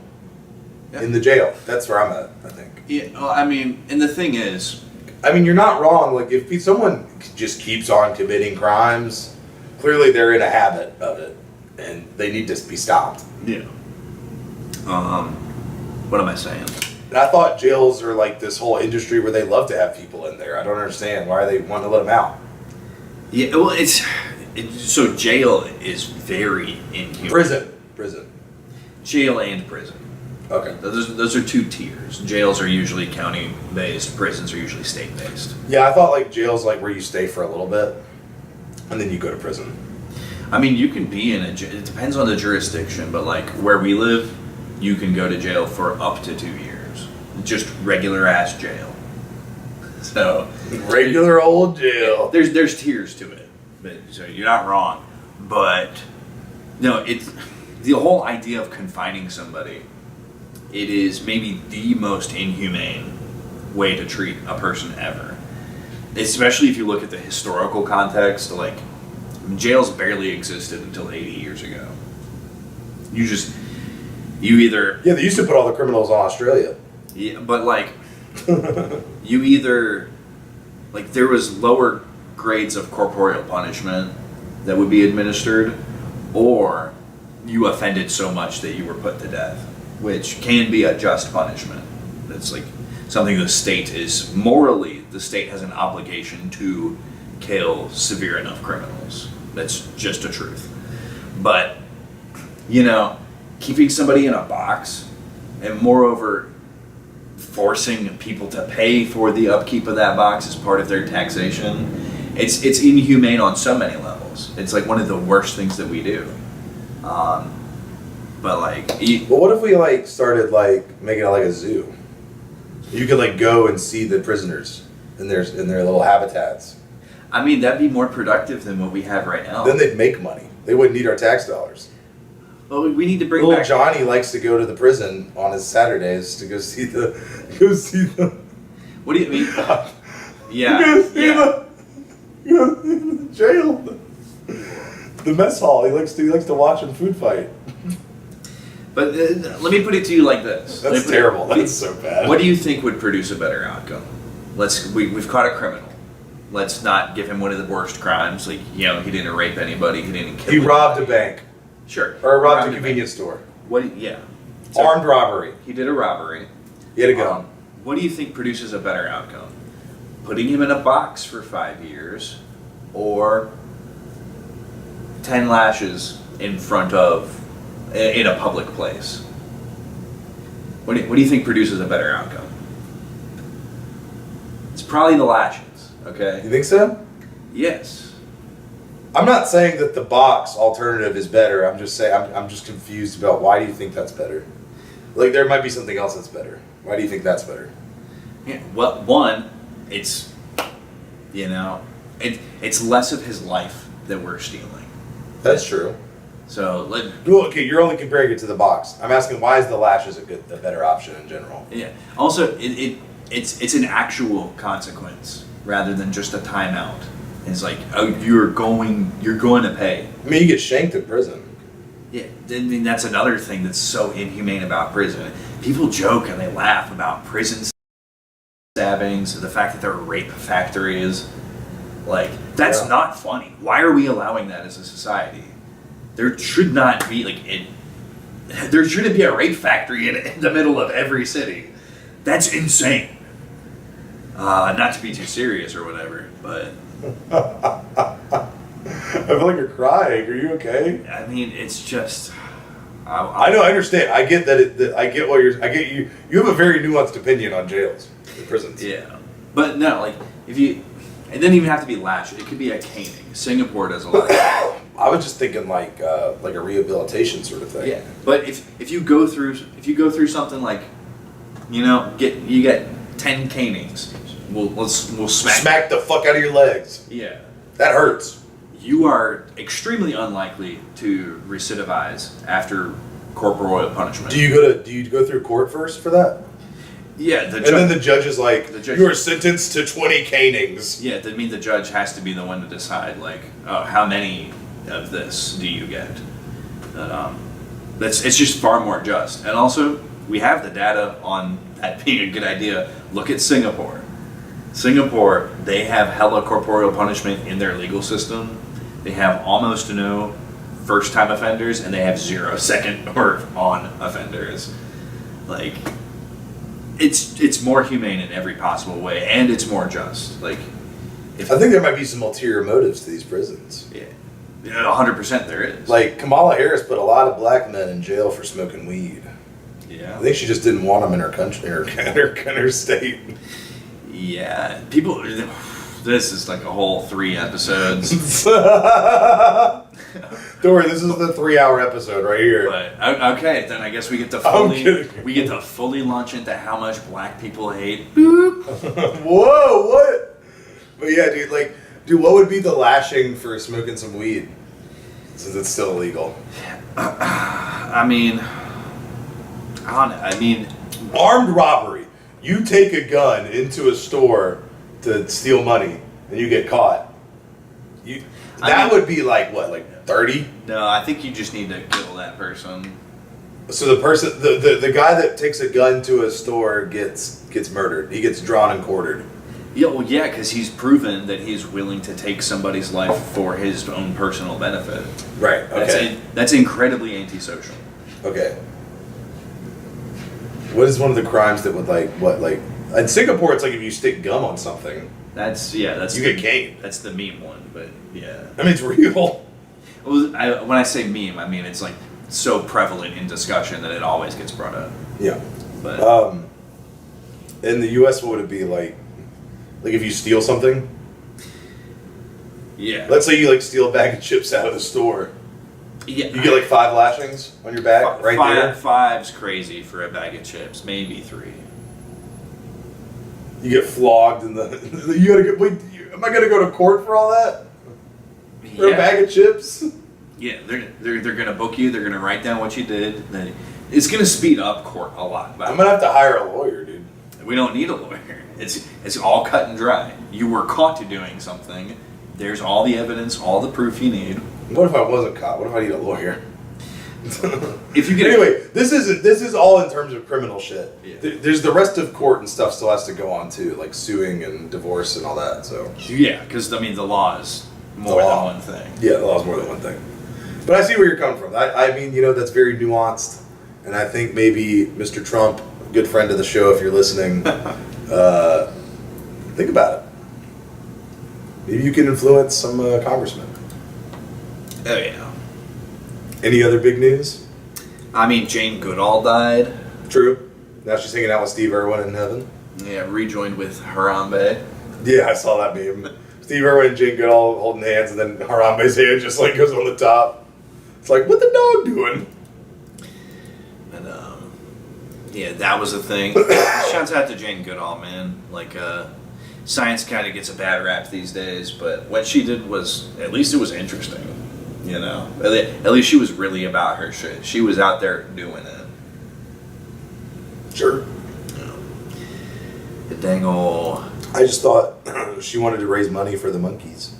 in the jail. That's where I'm at, I think. Yeah, well, I mean, and the thing is, you're not wrong. Like, if someone just keeps on committing crimes, clearly they're in a habit of it, and they need to be stopped. Yeah. What am I saying? And I thought jails are like this whole industry where they love to have people in there. I don't understand why they want to let them out. Yeah, well, so jail is very inhuman. Prison. Jail and prison. Okay. Those are 2 tiers. Jails are usually county-based. Prisons are usually state-based. Yeah, I thought jail's where you stay for a little bit, and then you go to prison. I mean, you can be in it depends on the jurisdiction, but where we live, you can go to jail for up to 2 years. Just regular-ass jail. So regular old jail. There's tiers to it, so you're not wrong. But no, it's the whole idea of confining somebody. It is maybe the most inhumane way to treat a person ever. Especially if you look at the historical context, jails barely existed until 80 years ago. You either... Yeah, they used to put all the criminals on Australia. Yeah, but you either... there was lower grades of corporeal punishment that would be administered, or you offended so much that you were put to death, which can be a just punishment. It's something the state has an obligation to kill severe enough criminals. That's just a truth. But, keeping somebody in a box, and moreover, forcing people to pay for the upkeep of that box as part of their taxation. It's inhumane on so many levels. It's like one of the worst things that we do. But like, well, what if we like started like making it like a zoo? You could like go and see the prisoners in their little habitats. I mean, that'd be more productive than what we have right now. Then they'd make money. They wouldn't need our tax dollars. Well, we need to bring Little back. Johnny likes to go to the prison on his Saturdays to go see the. What do you mean? Yeah. Go see the jail. The mess hall. He likes to watch them food fight. But let me put it to you like this. That's terrible. That's so bad. What do you think would produce a better outcome? We've caught a criminal. Let's not give him one of the worst crimes. Like, he didn't rape anybody. He didn't kill. He robbed a anybody. bank. Sure. Or robbed a convenience store. What? Yeah. Armed robbery. He did a robbery. He had a gun. What do you think produces a better outcome? Putting him in a box for 5 years, or 10 lashes in a public place? What do you think produces a better outcome? It's probably the lashes. Okay. You think so? Yes. I'm not saying that the box alternative is better. I'm just saying I'm just confused about why do you think that's better? Like there might be something else that's better. Why do you think that's better? Yeah. Well, one, it's it's less of his life that we're stealing. That's true. So Well, okay, you're only comparing it to the box. I'm asking why is the lashes a better option in general? yeah. Also, it's an actual consequence rather than just a timeout. It's like, oh, you're going to pay. I mean, you get shanked in prison. Yeah, I mean, that's another thing that's so inhumane about prison. People joke and they laugh about prison stabbings, the fact that they're rape factories. Like, that's not funny. Why are we allowing that as a society? There should not be, there shouldn't be a rape factory in the middle of every city. That's insane. Not to be too serious or whatever, but... I feel like you're crying. Are you okay? I mean, it's just... I know. I understand. I get that. I get what you're. I get you. You have a very nuanced opinion on jails, and prisons. Yeah, but no, like if you, it doesn't even have to be lash. It could be a caning. Singapore does a lot of that. I was just thinking like a rehabilitation sort of thing. Yeah, but if you go through something like, you get 10 canings, we'll Smack the fuck out of your legs. Yeah, That hurts. you are extremely unlikely to recidivize after corporeal punishment. Do you go through court first for that? Yeah, And then the judge is like, The judge- you are sentenced to 20 canings. Yeah, that means the judge has to be the one to decide, like, oh, how many of this do you get? It's just far more just. And also, we have the data on that being a good idea. Look at Singapore. Singapore, they have hella corporeal punishment in their legal system. They have almost no first-time offenders, and they have 0 second or on offenders. Like, it's more humane in every possible way, and it's more just. Like, I think there might be some ulterior motives to these prisons. Yeah, 100% there is. Like Kamala Harris put a lot of black men in jail for smoking weed. Yeah. I think she just didn't want them in her country, in her state. Yeah, people. This is like a whole 3 episodes. Don't worry, this is the 3-hour episode right here. But okay, then I guess we get to fully launch into how much black people hate. Boop. Whoa, what? But yeah, dude, what would be the lashing for smoking some weed? Since it's still illegal. I mean, Armed robbery. You take a gun into a store to steal money and you get caught. That would be like what, like 30? no, I think you just need to kill that person. So the person, the guy that takes a gun to a store gets murdered. He gets drawn and quartered. Yeah, well, yeah, because he's proven that he's willing to take somebody's life for his own personal benefit. Right. Okay. That's incredibly antisocial. Okay. What is one of the crimes that would in Singapore it's like if you stick gum on something. That's You get caned. That's the meme one, but yeah. I mean it's real. Well, when I say meme, I mean it's like so prevalent in discussion that it always gets brought up. Yeah. But In the U.S., what would it be like? Like if you steal something? yeah, Let's say you like steal a bag of chips out of the store. yeah, You get like 5 lashings on your back right there. Five's crazy for a bag of chips, maybe 3. You get flogged and you gotta get. Wait, am I gonna go to court for all that? For a bag of chips? Yeah, they're gonna book you. They're gonna write down what you did. Then it's gonna speed up court a lot. I'm gonna have to hire a lawyer, dude. We don't need a lawyer. It's all cut and dry. You were caught doing something. There's all the evidence, all the proof you need. What if I wasn't caught? What if I need a lawyer? If you get anyway, this is all in terms of criminal shit. Yeah. There's the rest of court and stuff still has to go on too, like suing and divorce and all that. So yeah, because I mean the law is more than one thing. Yeah, the law is more than one thing. But I see where you're coming from. I mean, that's very nuanced, and I think maybe Mr. Trump, good friend of the show, if you're listening, think about it. Maybe you can influence some congressmen. Oh yeah. Any other big news? I mean, Jane Goodall died. True. Now she's hanging out with Steve Irwin in heaven. Yeah, rejoined with Harambe. Yeah, I saw that meme. Steve Irwin and Jane Goodall holding hands, and then Harambe's hand just like goes on the top. It's like, what the dog doing? And yeah, that was a thing. Shouts out to Jane Goodall, man. Like, science kind of gets a bad rap these days, but what she did was, at least it was interesting. At least she was really about her shit. She was out there doing it. Sure. The dang ol'... I just thought she wanted to raise money for the monkeys.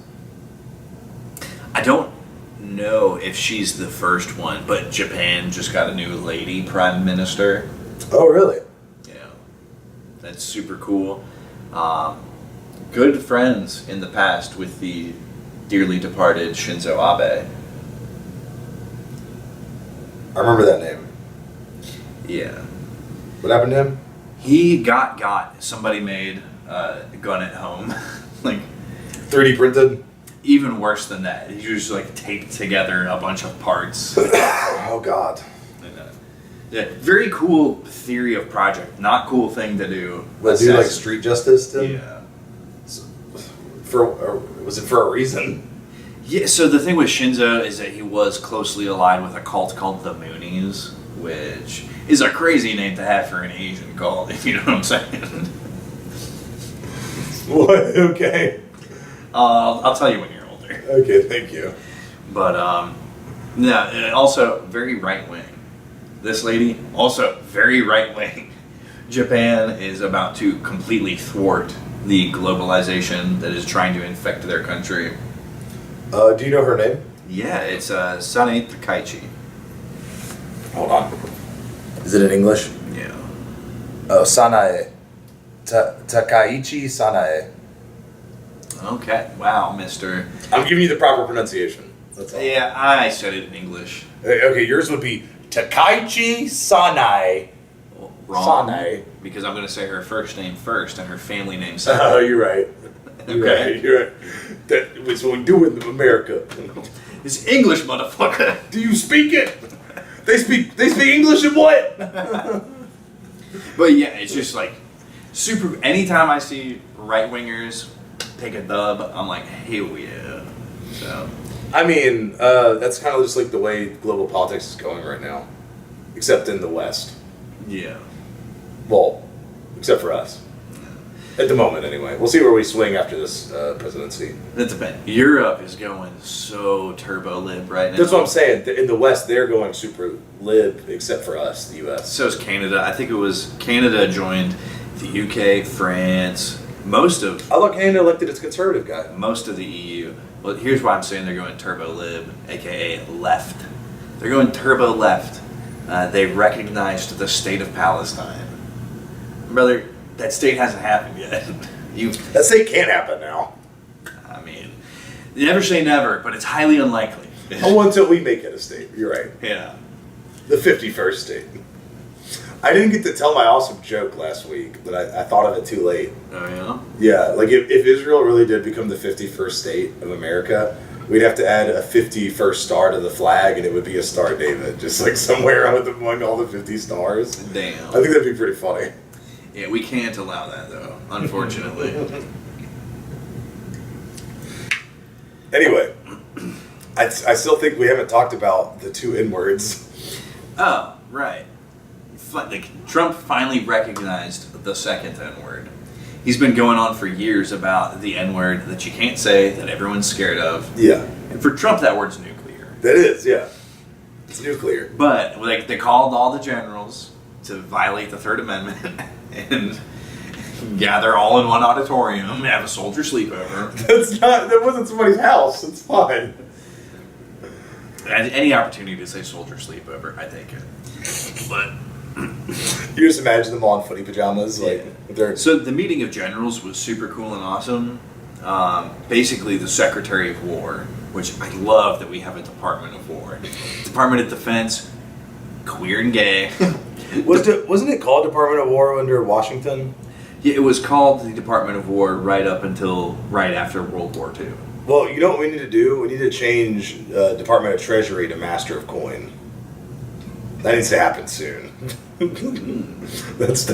I don't know if she's the first one, but Japan just got a new lady prime minister. Oh, really? Yeah. That's super cool. Good friends in the past with the dearly departed Shinzo Abe. I remember that name. Yeah. What happened to him? He got. Somebody made a gun at home. Like 3D printed? Even worse than that. He just like taped together a bunch of parts. Oh, God. Yeah, very cool theory of project. Not cool thing to do. Let's do like street justice to him? Yeah. Was it for a reason? Yeah, so the thing with Shinzo is that he was closely allied with a cult called the Moonies, which is a crazy name to have for an Asian cult, if you know what I'm saying. What? Okay. I'll tell you when you're older. Okay, thank you. But, no, also very right-wing. This lady, also very right-wing. Japan is about to completely thwart the globalization that is trying to infect their country. Do you know her name? Yeah, it's Sane Takaichi. Hold on. Is it in English? Yeah. Oh, Sanae. Takaichi Sanae. Okay. Wow, mister. I'm giving you the proper pronunciation. That's all. Yeah, I said it in English. Okay, yours would be Takaichi Sanae. Wrong. Sanae. Because I'm going to say her first name first and her family name Oh, second. you're right. Okay. You're right. That was what we do in America. It's English, motherfucker. Do you speak it? They speak English and what? But yeah, it's just like super. Anytime I see right wingers take a dub, I'm like, hell yeah. So. I mean, that's kind of just like the way global politics is going right now, except in the West. Yeah. Well, except for us. At the moment, anyway. We'll see where we swing after this presidency. That depends. Europe is going so turbo lib right now. That's what I'm saying. In the West, they're going super lib, except for us, the U.S. So is Canada. I think it was Canada joined the UK, France, most of. I thought Canada elected its conservative guy. Most of the EU. Well, here's why I'm saying they're going turbo lib, aka left. They're going turbo left. They recognized the state of Palestine. Brother, that state hasn't happened yet. That state can't happen now. I mean, never say never, but it's highly unlikely. Oh, until we make it a state. You're right. Yeah. The 51st state. I didn't get to tell my awesome joke last week, but I thought of it too late. Oh, yeah? Yeah, like if Israel really did become the 51st state of America, We'd have to add a 51st star to the flag, and it would be a Star David, just like somewhere among all the 50 stars. Damn. I think that'd be pretty funny. Yeah, we can't allow that though, unfortunately. Anyway, I still think we haven't talked about the 2 N-words. Oh, right. Like, Trump finally recognized the second N-word. He's been going on for years about the N-word that you can't say, that everyone's scared of. Yeah. And for Trump, that word's nuclear. That is, yeah. It's nuclear. But like, they called all the generals to violate the Third Amendment and gather all in one auditorium and have a soldier sleepover. That wasn't somebody's house. It's fine. Any opportunity to say soldier sleepover, I take it. But you just imagine them all in footy pajamas, like they're. So the meeting of generals was super cool and awesome. Basically, the Secretary of War, which I love that we have a Department of War, Department of Defense, queer and gay. Wasn't it called Department of War under Washington? Yeah, it was called the Department of War right up until right after World War II. Well, you know what we need to do? We need to change Department of Treasury to Master of Coin. That needs to happen soon. that's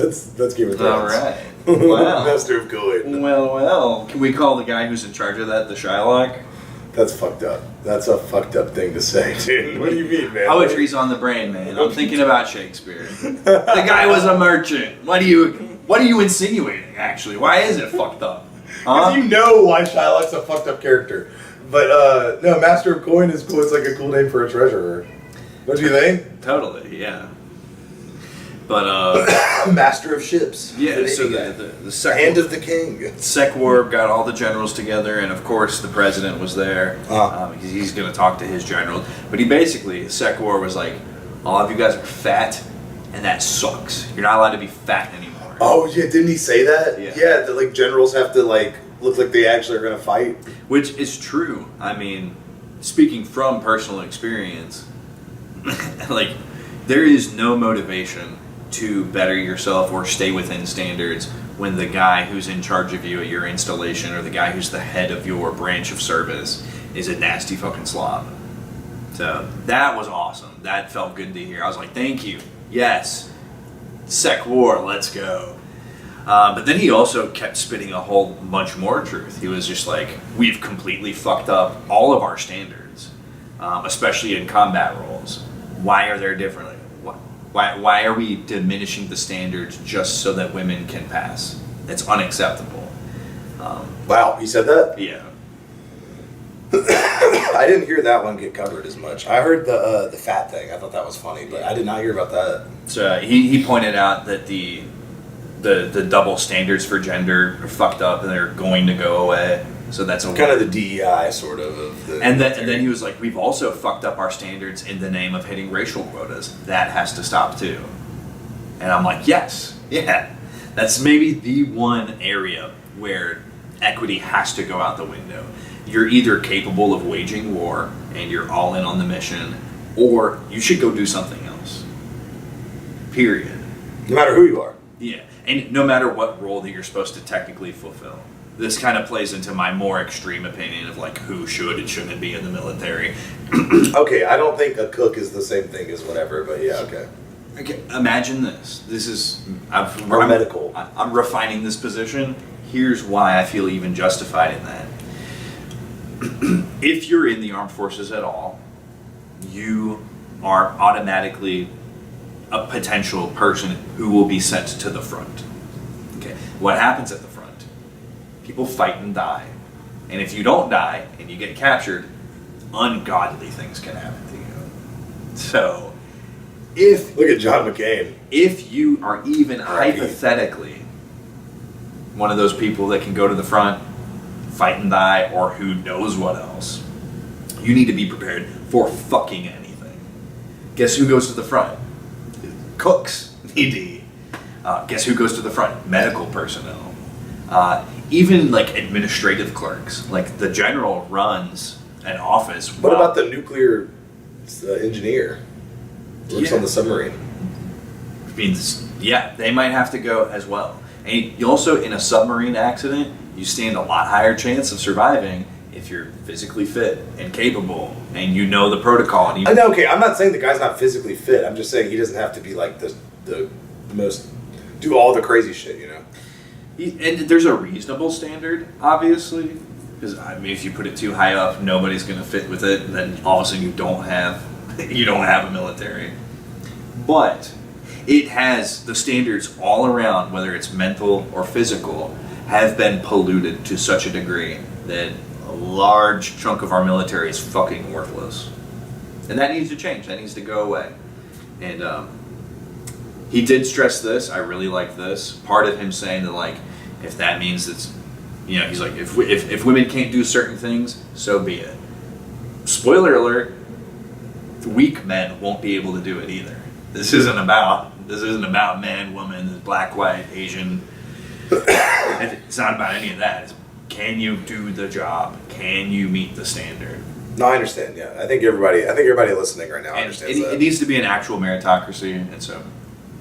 Game of Thrones. All right. Wow. Master of Coin. Well. Can we call the guy who's in charge of that the Shylock? That's fucked up. That's a fucked up thing to say, dude. What do you mean, man? Poetry's on the brain, man. I'm thinking about Shakespeare. The guy was a merchant. What are you insinuating, actually? Why is it fucked up? Because you know why Shylock's a fucked up character. But, no, Master of Coin is cool. It's like a cool name for a treasurer. What do you think? Totally, yeah. But, Master of Ships. Yeah, so the Hand of the King. Sec War got all the generals together, and of course the president was there. He's going to talk to his generals. But he basically, Sec War was like, all of you guys are fat, and that sucks. You're not allowed to be fat anymore. Oh, yeah, didn't he say that? Yeah, that, like, generals have to, like, look like they actually are going to fight. Which is true. I mean, speaking from personal experience, like, there is no motivation to better yourself or stay within standards when the guy who's in charge of you at your installation or the guy who's the head of your branch of service is a nasty fucking slob. So that was awesome. That felt good to hear. I was like, thank you. Yes. Sec War, let's go. But then he also kept spitting a whole bunch more truth. He was just like, we've completely fucked up all of our standards, especially in combat roles. Why are there different? Why are we diminishing the standards just so that women can pass? It's unacceptable. Wow, he said that? Yeah. I didn't hear that one get covered as much. I heard the fat thing. I thought that was funny, but I did not hear about that. So he pointed out that the double standards for gender are fucked up and they're going to go away. So that's kind of the DEI sort of the and then he was like, we've also fucked up our standards in the name of hitting racial quotas. That has to stop too. And I'm like, yes, yeah, that's maybe the one area where equity has to go out the window. You're either capable of waging war and you're all in on the mission, or you should go do something else. Period. No matter who you are. Yeah, and no matter what role that you're supposed to technically fulfill. This kind of plays into my more extreme opinion of like who should and shouldn't be in the military. Okay, I don't think a cook is the same thing as whatever, but yeah, okay. Okay, imagine this. This is I'm medical. I'm refining this position. Here's why I feel even justified in that. If you're in the armed forces at all, you are automatically a potential person who will be sent to the front. Okay, what happens at the front? People fight and die. And if you don't die and you get captured, ungodly things can happen to you. So, look at John McCain. If you are even hypothetically one of those people that can go to the front, fight and die, or who knows what else, you need to be prepared for fucking anything. Guess who goes to the front? Cooks. ED. Guess who goes to the front? Medical personnel. Even like administrative clerks. Like the general runs an office. What about the nuclear engineer? Works on the submarine. Means they might have to go as well. And you also, in a submarine accident, you stand a lot higher chance of surviving if you're physically fit and capable and you know the protocol. And you, I know, okay, I'm not saying the guy's not physically fit. I'm just saying he doesn't have to be like the most, do all the crazy shit, you know? and there's a reasonable standard, obviously. Because I mean, if you put it too high up, nobody's going to fit with it, and then all of a sudden you don't have a military. But it has the standards all around, whether it's mental or physical, have been polluted to such a degree that a large chunk of our military is fucking worthless, and that needs to change. That needs to go away. And he did stress this. I really like this part of him saying that, like, if that means it's, you know, he's like, if women can't do certain things, so be it. Spoiler alert: weak men won't be able to do it either. This isn't about man, woman, black, white, Asian. It's not about any of that. It's, can you do the job? Can you meet the standard? No, I understand. Yeah, I think everybody listening right now understands that. It needs to be an actual meritocracy, and so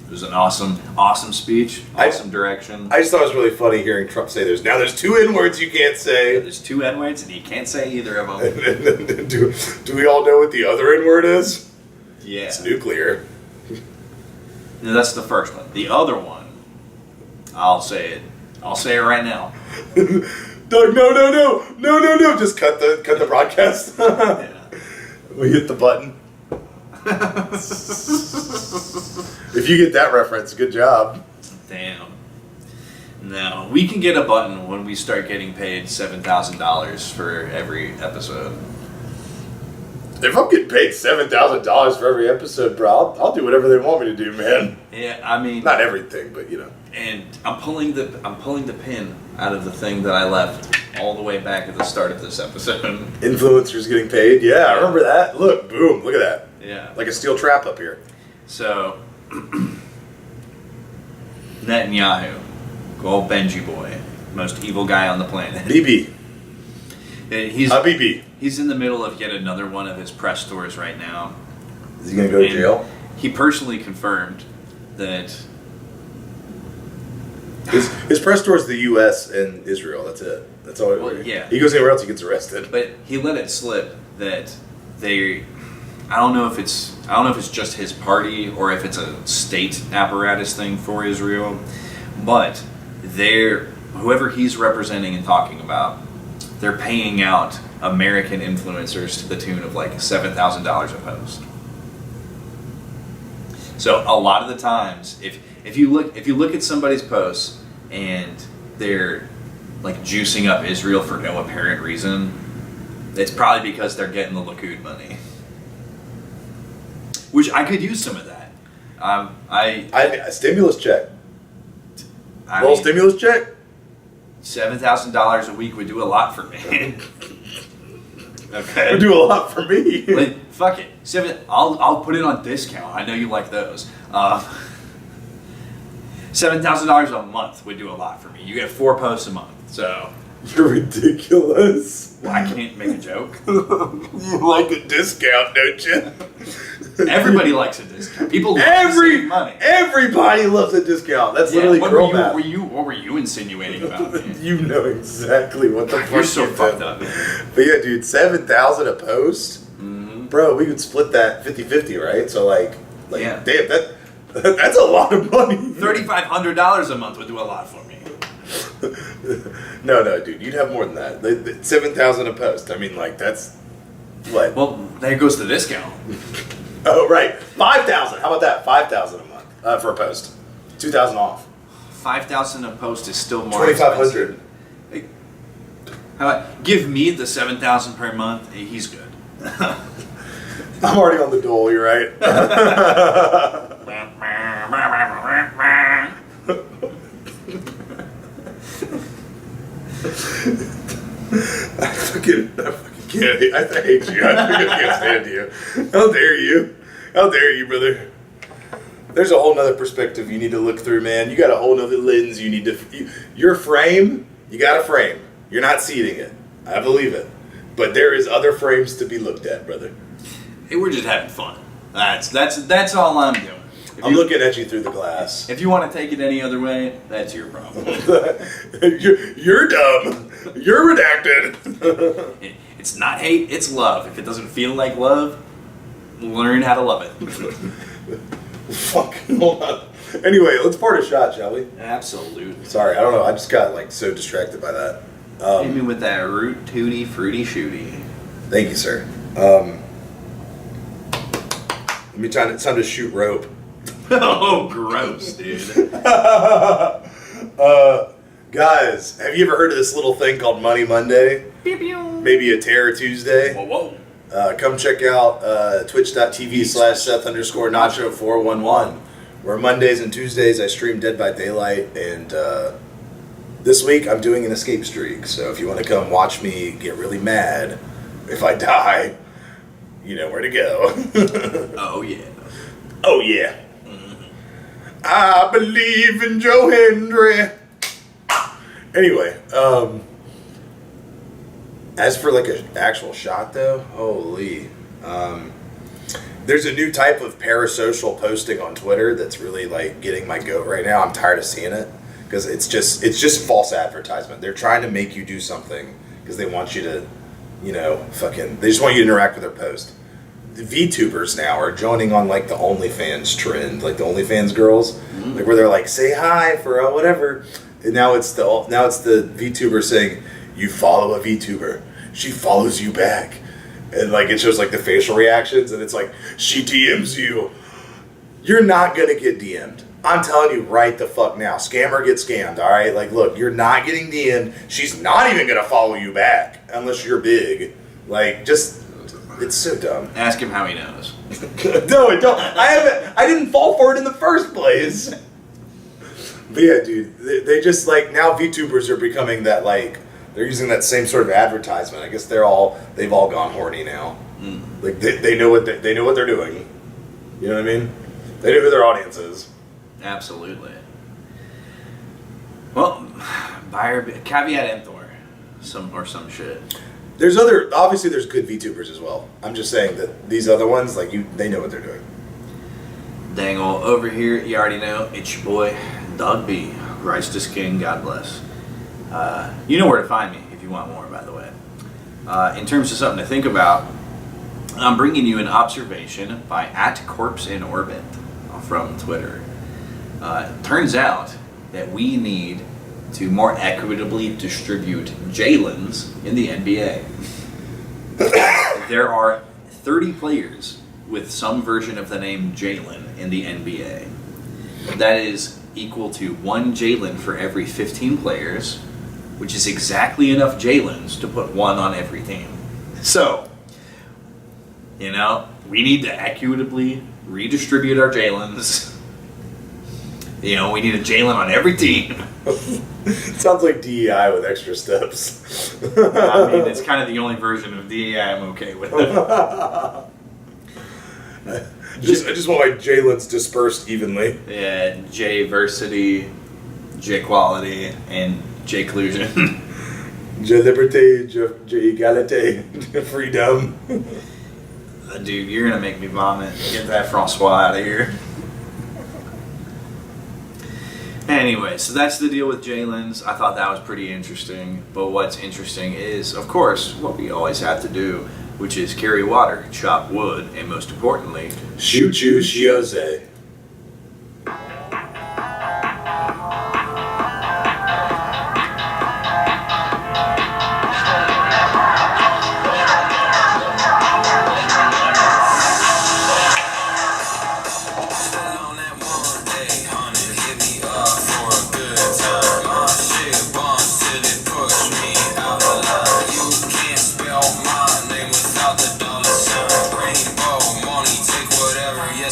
it was an awesome speech, awesome direction. I just thought it was really funny hearing Trump say there's 2 N-words you can't say. There's 2 N-words, and you can't say either of them. do we all know what the other N-word is? Yeah, it's nuclear. No, that's the first one. The other one, I'll say it right now. Doug, no! Just cut the broadcast. Yeah. We hit the button. If you get that reference, good job. Damn. No, we can get a button when we start getting paid $7,000 for every episode. If I'm getting paid $7,000 for every episode, bro, I'll do whatever they want me to do, man. Yeah, I mean, not everything, but you know. And I'm pulling the pin out of the thing that I left all the way back at the start of this episode. Influencers getting paid? Yeah, I remember that. Look, boom, look at that. Yeah. Like a steel trap up here. So, Netanyahu, old Benji boy, most evil guy on the planet. BB. He's BB. He's in the middle of yet another one of his press tours right now. Is he going to go to jail? He personally confirmed that his press tour is the U.S. and Israel. That's it. That's all. Well, yeah. He goes anywhere else, he gets arrested. But he let it slip that they. I don't know if it's just his party or if it's a state apparatus thing for Israel, but whoever he's representing and talking about, they're paying out American influencers to the tune of like $7,000 a post. So a lot of the times, if you look at somebody's posts and they're like juicing up Israel for no apparent reason, it's probably because they're getting the Likud money. Which I could use some of that. A stimulus check. Stimulus check. $7,000 a week would do a lot for me. Okay. It would do a lot for me. Like, fuck it. I'll put it on discount. I know you like those. $7,000 a month would do a lot for me. You get 4 posts a month, so. You're ridiculous. Well, I can't make a joke. You like a discount, don't you? Everybody likes a discount. People love to save money. Everybody loves a discount. That's literally girl math. What were you insinuating about me? You know exactly what the fuck you're so fucked up, man. But yeah, dude, $7,000 a post? Mm-hmm. Bro, we could split that 50-50, right? So like yeah. Damn, that's a lot of money. $3,500 a month would do a lot for me. No, dude, you'd have more than that. $7,000 a post. I mean, like, that's what? Well, there goes the discount. Oh, right. $5,000. How about that? $5,000 a month for a post. $2,000 off. $5,000 a post is still more $2,500. How about give me the $7,000 per month? He's good. I'm already on the dole. You're right. I fucking can't. I hate you. I can't stand you. How dare you, brother? There's a whole nother perspective you need to look through, man. You got a whole nother lens you need to. Your frame, you got a frame. You're not seeing it. I believe it. But there is other frames to be looked at, brother. Hey, we're just having fun. That's all I'm doing. I'm looking at you through the glass. If you want to take it any other way, that's your problem. You're dumb. You're redacted. It's not hate, it's love. If it doesn't feel like love, learn how to love it. Fuck. Hold on. Anyway, let's pour a shot, shall we? Absolutely. Sorry, I don't know. I just got like so distracted by that. Hit me with that root tooty fruity shooty. Thank you, sir. Let me try. It's time to shoot rope. Oh, gross, dude. Guys, have you ever heard of this little thing called Money Monday? Pew, pew. Maybe a Terror Tuesday? Whoa. Come check out twitch.tv/Seth_Nacho411, where Mondays and Tuesdays I stream Dead by Daylight, and this week I'm doing an escape streak. So if you want to come watch me get really mad if I die, you know where to go. Oh, yeah. Oh, yeah. I believe in Joe Hendry. Anyway, as for like an actual shot though, holy. There's a new type of parasocial posting on Twitter that's really like getting my goat right now. I'm tired of seeing it because it's just false advertisement. They're trying to make you do something because they want you to, they just want you to interact with their post. The VTubers now are joining on like the OnlyFans trend, like the OnlyFans girls, like where they're like, say hi for whatever. And now it's the VTuber saying, you follow a VTuber, she follows you back, and like it shows like the facial reactions, and it's like she DMs you. You're not gonna get DM'd. I'm telling you right the fuck now. Scammer get scammed. All right, like look, you're not getting DM'd. She's not even gonna follow you back unless you're big. Like just. It's so dumb. Ask him how he knows. No, I don't. I didn't fall for it in the first place. But yeah, dude, they just like now VTubers are becoming that like they're using that same sort of advertisement. I guess they've all gone horny now. Like they know what they know what they're doing. You know what I mean? They know who their audience is. Absolutely. Well, buyer caveat emptor, some shit. There's obviously there's good VTubers as well. I'm just saying that these other ones, like they know what they're doing. Dangle over here, you already know, it's your boy, Dog B, Rice to Skin, God bless. You know where to find me if you want more, by the way. In terms of something to think about, I'm bringing you an observation by @CorpseInOrbit from Twitter. Turns out that we need to more equitably distribute Jalen's in the NBA. There are 30 players with some version of the name Jalen in the NBA. That is equal to one Jalen for every 15 players, which is exactly enough Jalen's to put one on every team. So, we need to equitably redistribute our Jalen's. We need a Jalen on every team. Sounds like DEI with extra steps. I mean, it's kind of the only version of DEI I'm okay with. I just want my Jalen's dispersed evenly. Yeah, J-versity, J-quality, and J-clusion. J-liberté, J-egalite, freedom. Dude, you're going to make me vomit. Get that Francois out of here. Anyway, so that's the deal with Jalen's. I thought that was pretty interesting. But what's interesting is, of course, what we always have to do, which is carry water, chop wood, and most importantly, shoot Shiose.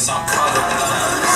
I'm colorblind.